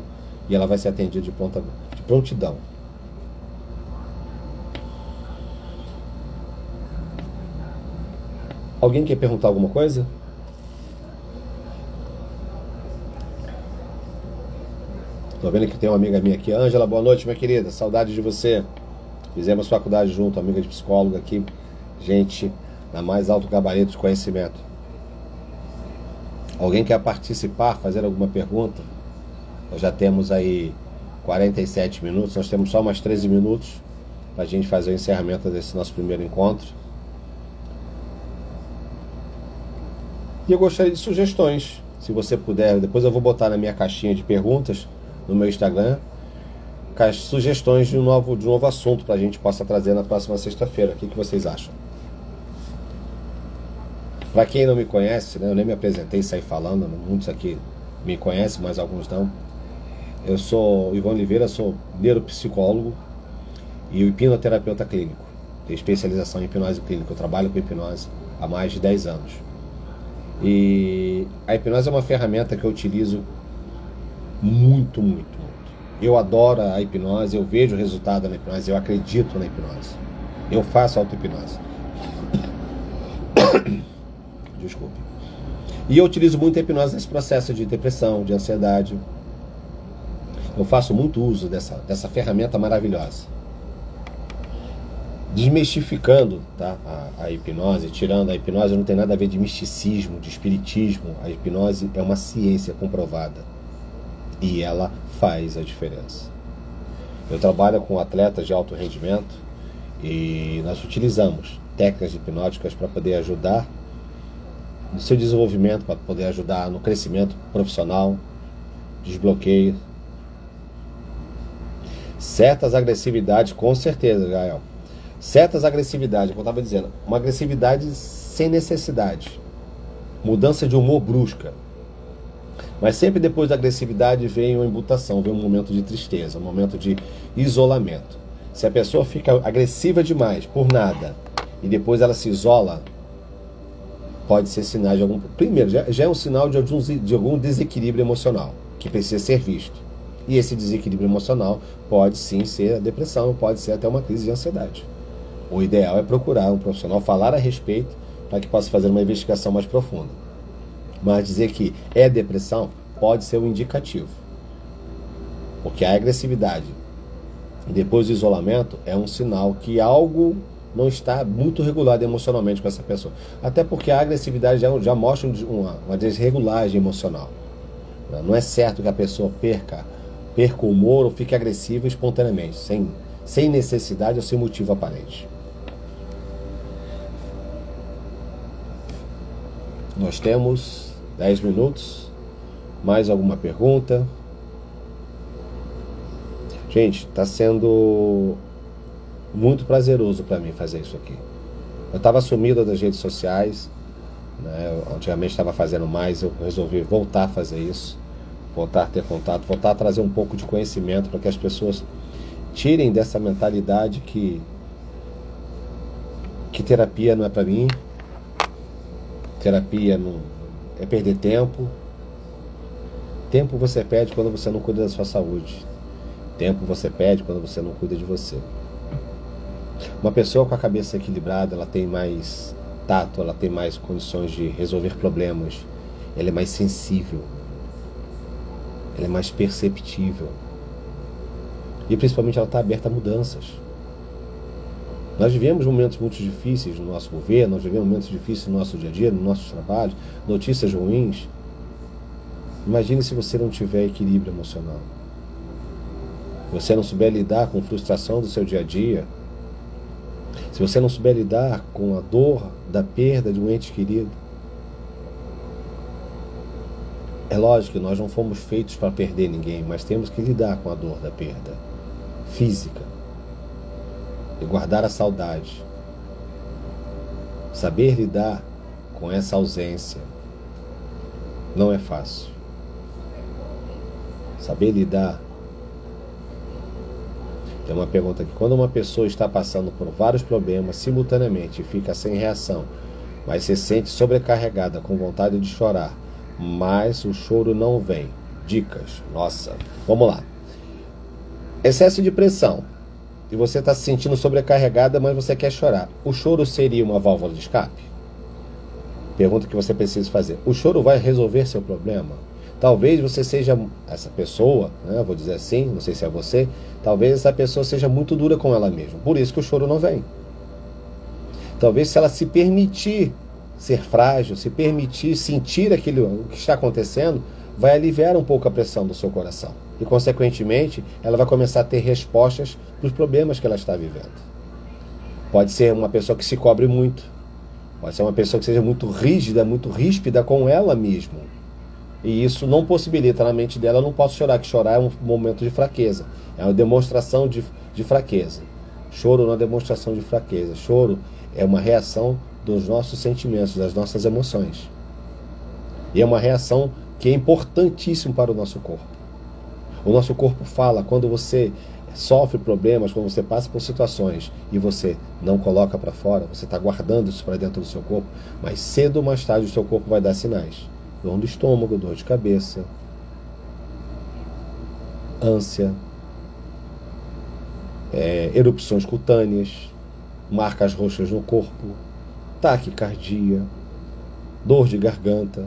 e ela vai ser atendida de prontidão. Alguém quer perguntar alguma coisa? Tô vendo que tem uma amiga minha aqui. Ângela, boa noite, minha querida. Saudade de você. Fizemos faculdade junto, amiga de psicóloga aqui. Gente na mais alto gabarito de conhecimento. Alguém quer participar, fazer alguma pergunta? Nós já temos aí 47 minutos. Nós temos só mais 13 minutos para a gente fazer o encerramento desse nosso primeiro encontro. E eu gostaria de sugestões. Se você puder, depois eu vou botar na minha caixinha de perguntas no meu Instagram sugestões de um novo assunto para a gente possa trazer na próxima sexta-feira. O que vocês acham? Para quem não me conhece, né, eu nem me apresentei e saí falando, muitos aqui me conhecem, mas alguns não. Eu sou Ivan Oliveira, sou neuropsicólogo e hipnoterapeuta clínico. Tenho especialização em hipnose clínica, eu trabalho com hipnose há mais de 10 anos. E a hipnose é uma ferramenta que eu utilizo muito, muito, muito. Eu adoro a hipnose, eu vejo o resultado na hipnose, eu acredito na hipnose. Eu faço auto-hipnose. Desculpe. E eu utilizo muito a hipnose nesse processo de depressão, de ansiedade. Eu faço muito uso dessa ferramenta maravilhosa. Desmistificando, tá, a hipnose, tirando a hipnose, não tem nada a ver de misticismo, de espiritismo. A hipnose é uma ciência comprovada e ela faz a diferença. Eu trabalho com atletas de alto rendimento e nós utilizamos técnicas hipnóticas para poder ajudar no seu desenvolvimento, para poder ajudar no crescimento profissional, desbloqueio. Certas agressividades, com certeza, Gael. Certas agressividades, como eu estava dizendo, uma agressividade sem necessidade. Mudança de humor brusca. Mas sempre depois da agressividade vem uma embutação, vem um momento de tristeza, um momento de isolamento. Se a pessoa fica agressiva demais, por nada, e depois ela se isola, pode ser sinal de algum... Primeiro, já é um sinal de algum desequilíbrio emocional, que precisa ser visto. E esse desequilíbrio emocional pode sim ser a depressão, pode ser até uma crise de ansiedade. O ideal é procurar um profissional, falar a respeito, para que possa fazer uma investigação mais profunda. Mas dizer que é depressão pode ser um indicativo. Porque a agressividade e depois o isolamento é um sinal que algo não está muito regulado emocionalmente com essa pessoa. Até porque a agressividade já mostra uma desregulagem emocional. Não é certo que a pessoa perca o humor ou fique agressiva espontaneamente, sem necessidade ou sem motivo aparente. Nós temos 10 minutos. Mais alguma pergunta? Gente, está sendo muito prazeroso para mim fazer isso aqui. Eu estava sumido das redes sociais, né? Eu antigamente estava fazendo mais, eu resolvi voltar a fazer isso, voltar a ter contato, voltar a trazer um pouco de conhecimento para que as pessoas tirem dessa mentalidade que terapia não é para mim, terapia não é perder tempo. Tempo você perde quando você não cuida da sua saúde. Tempo você perde quando você não cuida de você. Uma pessoa com a cabeça equilibrada, ela tem mais tato, ela tem mais condições de resolver problemas, ela é mais sensível, ela é mais perceptível e principalmente ela está aberta a mudanças. Nós vivemos momentos muito difíceis no nosso governo, nós vivemos momentos difíceis no nosso dia a dia, no nosso trabalho, notícias ruins. Imagine se você não tiver equilíbrio emocional. Se você não souber lidar com a frustração do seu dia a dia, se você não souber lidar com a dor da perda de um ente querido. É lógico que nós não fomos feitos para perder ninguém, mas temos que lidar com a dor da perda física e guardar a saudade. Saber lidar com essa ausência não é fácil. Saber lidar Tem uma pergunta aqui. Quando uma pessoa está passando por vários problemas simultaneamente e fica sem reação, mas se sente sobrecarregada, com vontade de chorar, mas o choro não vem. Dicas. Nossa, vamos lá. Excesso de pressão. E você está se sentindo sobrecarregada, mas você quer chorar. O choro seria uma válvula de escape? Pergunta que você precisa fazer. O choro vai resolver seu problema? Talvez você seja essa pessoa, né, vou dizer assim, não sei se é você, talvez essa pessoa seja muito dura com ela mesma. Por isso que o choro não vem. Talvez se ela se permitir ser frágil, se permitir sentir o que está acontecendo, vai aliviar um pouco a pressão do seu coração. E, consequentemente, ela vai começar a ter respostas para os problemas que ela está vivendo. Pode ser uma pessoa que se cobre muito. Pode ser uma pessoa que seja muito rígida, muito ríspida com ela mesma. E isso não possibilita na mente dela, eu não posso chorar, que chorar é um momento de fraqueza. É uma demonstração de fraqueza. Choro não é uma demonstração de fraqueza. Choro é uma reação dos nossos sentimentos, das nossas emoções. E é uma reação que é importantíssima para o nosso corpo. O nosso corpo fala, quando você sofre problemas, quando você passa por situações e você não coloca para fora, você está guardando isso para dentro do seu corpo, mas cedo ou mais tarde o seu corpo vai dar sinais. Dor do estômago, dor de cabeça, ânsia, erupções cutâneas, marcas roxas no corpo, taquicardia, dor de garganta.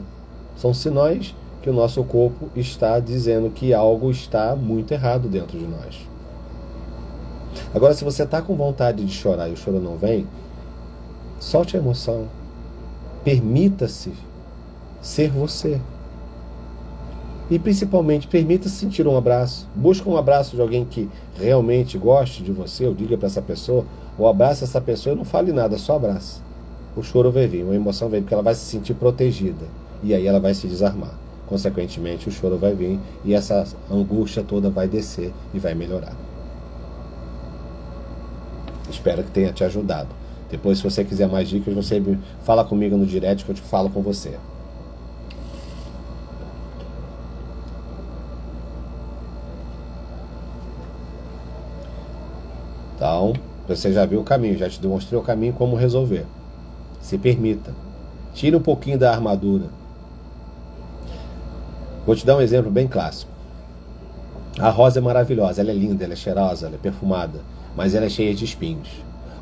São sinais que o nosso corpo está dizendo que algo está muito errado dentro de nós. Agora, se você está com vontade de chorar e o choro não vem, solte a emoção. Permita-se ser você. E principalmente, permita-se sentir um abraço. Busque um abraço de alguém que realmente goste de você, ou diga para essa pessoa, ou abraça essa pessoa e não fale nada, só abraça. O choro vai vir, a emoção vem, porque ela vai se sentir protegida. E aí ela vai se desarmar. Consequentemente, o choro vai vir e essa angústia toda vai descer e vai melhorar. Espero que tenha te ajudado. Depois, se você quiser mais dicas, você fala comigo no direct que eu te falo com você. Então, você já viu o caminho, já te demonstrei o caminho como resolver. Se permita. Tire um pouquinho da armadura. Vou te dar um exemplo bem clássico. A rosa é maravilhosa, ela é linda, ela é cheirosa, ela é perfumada, mas ela é cheia de espinhos.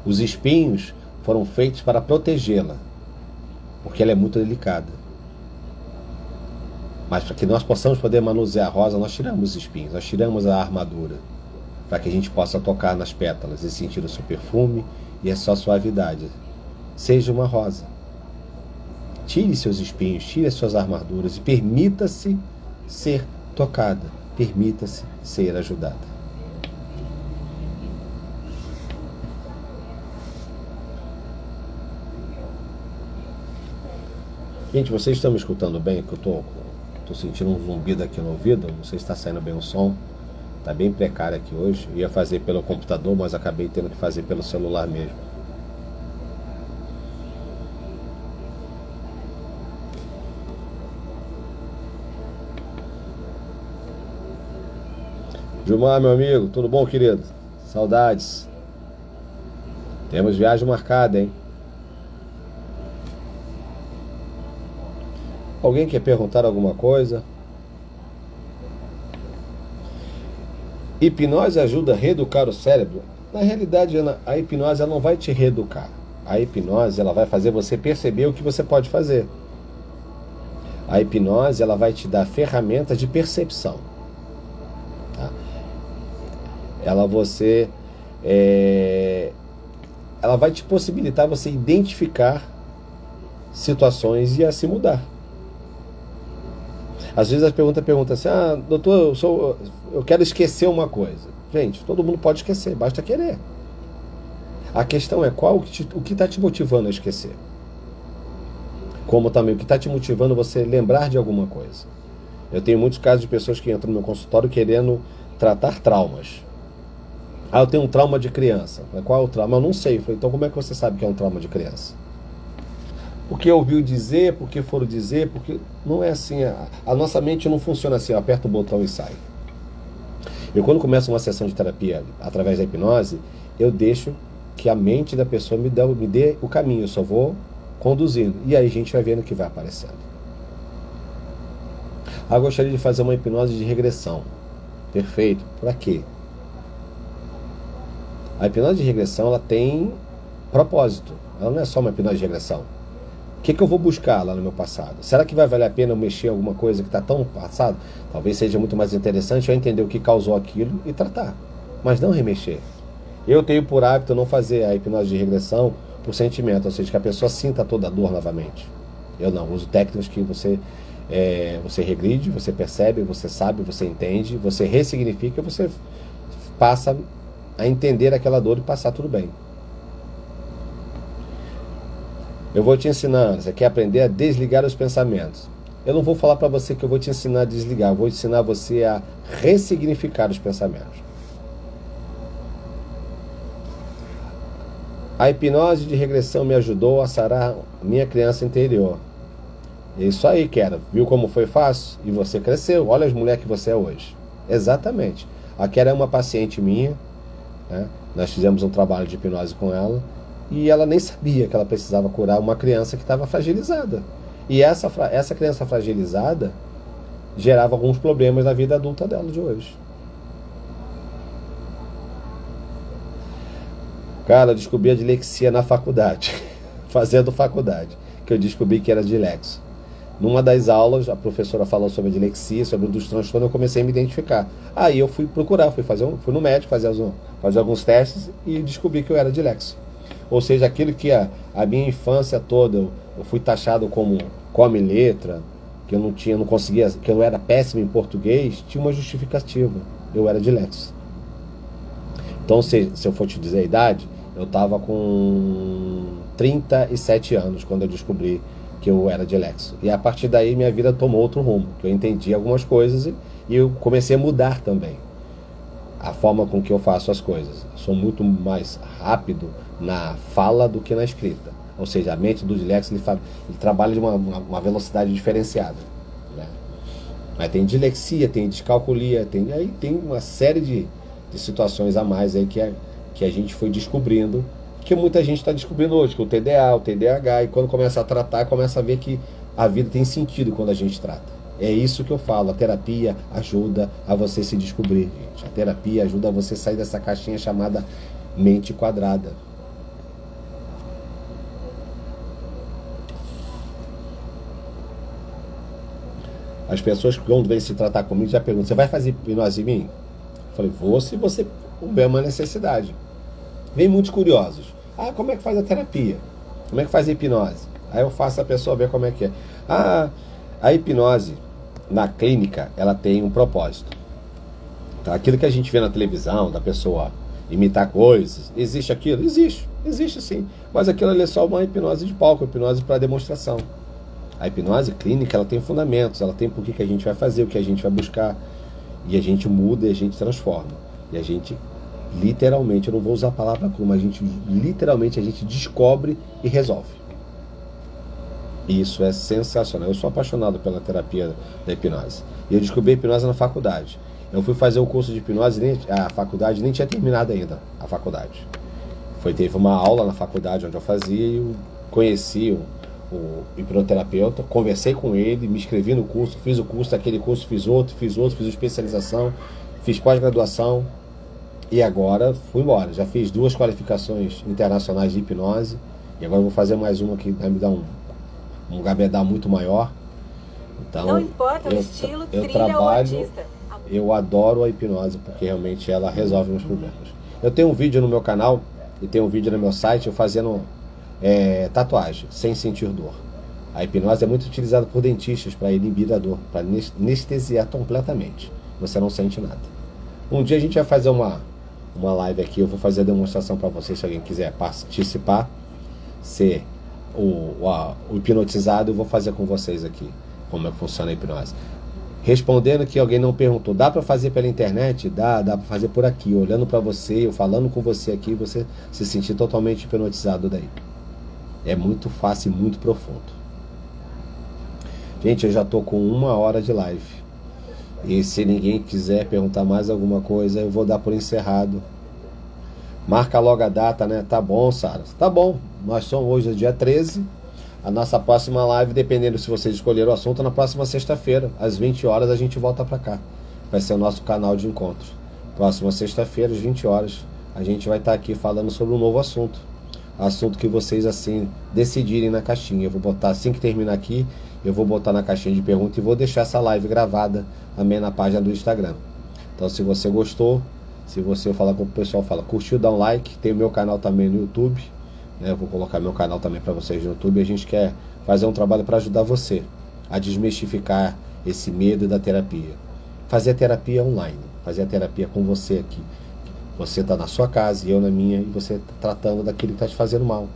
Os espinhos foram feitos para protegê-la, porque ela é muito delicada. Mas para que nós possamos poder manusear a rosa, nós tiramos os espinhos, nós tiramos a armadura, para que a gente possa tocar nas pétalas e sentir o seu perfume e a sua suavidade. Seja uma rosa. Tire seus espinhos, tire as suas armaduras e permita-se ser tocada, permita-se ser ajudada. Gente, vocês estão me escutando bem? Que eu tô sentindo um zumbido aqui no ouvido, não sei se está saindo bem o som. Está bem precário aqui hoje. Ia fazer pelo computador, mas acabei tendo que fazer pelo celular mesmo. Gilmar, meu amigo, tudo bom, querido? Saudades. Temos viagem marcada, hein? Alguém quer perguntar alguma coisa? Hipnose ajuda a reeducar o cérebro? Na realidade, a hipnose ela não vai te reeducar. A hipnose ela vai fazer você perceber o que você pode fazer. A hipnose ela vai te dar ferramentas de percepção. Tá? Ela vai te possibilitar você identificar situações e a se mudar. Às vezes a pergunta assim, doutor, eu quero esquecer uma coisa. Gente, todo mundo pode esquecer, basta querer. A questão é o que está te motivando a esquecer. Como também o que está te motivando você lembrar de alguma coisa. Eu tenho muitos casos de pessoas que entram no meu consultório querendo tratar traumas. Eu tenho um trauma de criança. Qual é o trauma? Eu não sei. Então como é que você sabe que é um trauma de criança? Porque ouviu dizer, porque foram dizer, porque não é assim. A nossa mente não funciona assim, aperta o botão e sai. Eu, quando começo uma sessão de terapia através da hipnose, eu deixo que a mente da pessoa me dê o caminho, eu só vou conduzindo. E aí a gente vai vendo o que vai aparecendo. Eu gostaria de fazer uma hipnose de regressão. Perfeito. Para quê? A hipnose de regressão, ela tem propósito. Ela não é só uma hipnose de regressão. O que eu vou buscar lá no meu passado? Será que vai valer a pena eu mexer em alguma coisa que está tão passado? Talvez seja muito mais interessante eu entender o que causou aquilo e tratar, mas não remexer. Eu tenho por hábito não fazer a hipnose de regressão por sentimento, ou seja, que a pessoa sinta toda a dor novamente. Eu não, uso técnicas que você regride, você percebe, você sabe, você entende, você ressignifica, você passa a entender aquela dor e passar tudo bem. Eu vou te ensinar, você quer aprender a desligar os pensamentos. Eu não vou falar para você que eu vou te ensinar a desligar, eu vou ensinar você a ressignificar os pensamentos. A hipnose de regressão me ajudou a sarar minha criança interior. É isso aí, Kera. Viu como foi fácil? E você cresceu. Olha as mulheres que você é hoje. Exatamente. A Kera é uma paciente minha, né? Nós fizemos um trabalho de hipnose com ela. E ela nem sabia que ela precisava curar uma criança que estava fragilizada. E essa criança fragilizada gerava alguns problemas na vida adulta dela de hoje. Cara, eu descobri a dislexia na faculdade, fazendo faculdade, que eu descobri que era dilexo. Numa das aulas, a professora falou sobre a dislexia, sobre um dos transtornos, eu comecei a me identificar. Aí eu fui procurar, fui no médico, fazer alguns testes e descobri que eu era dilexo. Ou seja, aquilo que a minha infância toda eu fui taxado como come letra, que eu não conseguia, que eu era péssimo em português, tinha uma justificativa. Eu era dilexo. Então, se eu for te dizer a idade, eu estava com 37 anos quando eu descobri que eu era dilexo. E a partir daí minha vida tomou outro rumo, que eu entendi algumas coisas e eu comecei a mudar também a forma com que eu faço as coisas. Eu sou muito mais rápido na fala do que na escrita. Ou seja, a mente do dilexo ele trabalha de uma velocidade diferenciada, né? Mas tem dislexia, tem descalculia, tem uma série de situações a mais aí que a gente foi descobrindo, que muita gente está descobrindo hoje, que o TDA, o TDAH, e quando começa a tratar, começa a ver que a vida tem sentido quando a gente trata. É isso que eu falo, a terapia ajuda a você se descobrir, gente. A terapia ajuda a você sair dessa caixinha chamada mente quadrada. As pessoas que quando vêm se tratar comigo já perguntam, você vai fazer hipnose em mim? Eu falei, vou se você houver uma necessidade. Vem muitos curiosos. Ah, como é que faz a terapia? Como é que faz a hipnose? Aí eu faço a pessoa ver como é que é. Ah, a hipnose na clínica, ela tem um propósito. Tá? Aquilo que a gente vê na televisão, da pessoa imitar coisas, existe aquilo? Existe sim. Mas aquilo ali é só uma hipnose de palco, hipnose para demonstração. A hipnose clínica, ela tem fundamentos, ela tem por que a gente vai fazer, o que a gente vai buscar. E a gente muda e a gente transforma. E a gente, literalmente, eu não vou usar a palavra crua, mas literalmente a gente descobre e resolve. E isso é sensacional. Eu sou apaixonado pela terapia da hipnose. E eu descobri a hipnose na faculdade. Eu fui fazer o curso de hipnose, a faculdade nem tinha terminado ainda, a faculdade. Teve uma aula na faculdade onde eu fazia e eu conheci o hipnoterapeuta, conversei com ele, me inscrevi no curso, fiz o curso, daquele curso fiz especialização, fiz pós-graduação e agora fui embora. Já fiz 2 qualificações internacionais de hipnose e agora vou fazer mais uma que vai me dar um gabedal muito maior. Então, não importa o estilo, eu trilha trabalho, ou artista. Eu adoro a hipnose porque realmente ela resolve meus problemas. Eu tenho um vídeo no meu canal e tenho um vídeo no meu site eu fazendo tatuagem sem sentir dor. A hipnose é muito utilizada por dentistas para inibir a dor, para anestesiar completamente. Você não sente nada. Um dia a gente vai fazer uma live aqui, eu vou fazer a demonstração para vocês, se alguém quiser participar, ser o hipnotizado, eu vou fazer com vocês aqui como é que funciona a hipnose. Respondendo que alguém não perguntou, dá para fazer pela internet? Dá para fazer por aqui, olhando para você, eu falando com você aqui, você se sentir totalmente hipnotizado daí. É muito fácil e muito profundo. Gente, eu já tô com 1 hora de live. E se ninguém quiser perguntar mais alguma coisa, eu vou dar por encerrado. Marca logo a data, né? Tá bom, Sara? Tá bom. Nós somos hoje, dia 13. A nossa próxima live, dependendo se vocês escolheram o assunto, na próxima sexta-feira, às 20 horas, a gente volta pra cá. Vai ser o nosso canal de encontro. Próxima sexta-feira, às 20 horas, a gente vai estar aqui falando sobre um novo assunto. Assunto que vocês, assim, decidirem na caixinha. Eu vou botar, assim que terminar aqui, eu vou botar na caixinha de perguntas e vou deixar essa live gravada também na página do Instagram. Então, se você gostou, se você falar com o pessoal, fala, curtiu, dá um like. Tem o meu canal também no YouTube, né? Eu vou colocar meu canal também para vocês no YouTube. A gente quer fazer um trabalho para ajudar você a desmistificar esse medo da terapia. Fazer a terapia online, fazer a terapia com você aqui. Você está na sua casa e eu na minha, e você tá tratando daquilo que está te fazendo mal.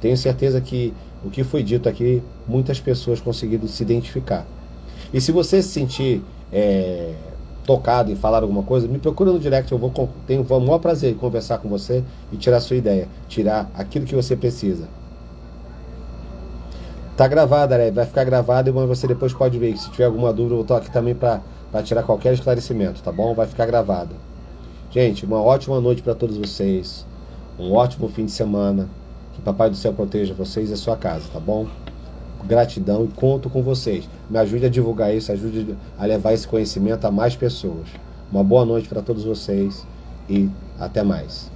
Tenho certeza que o que foi dito aqui, muitas pessoas conseguiram se identificar. E se você se sentir tocado em falar alguma coisa, me procura no direct, eu tenho o maior prazer em conversar com você e tirar a sua ideia, tirar aquilo que você precisa. Tá gravado, né? Vai ficar gravado e você depois pode ver. Se tiver alguma dúvida, eu estou aqui também para tirar qualquer esclarecimento, tá bom? Vai ficar gravado. Gente, uma ótima noite para todos vocês, um ótimo fim de semana, que Papai do Céu proteja vocês e a sua casa, tá bom? Gratidão e conto com vocês. Me ajude a divulgar isso, ajude a levar esse conhecimento a mais pessoas. Uma boa noite para todos vocês e até mais.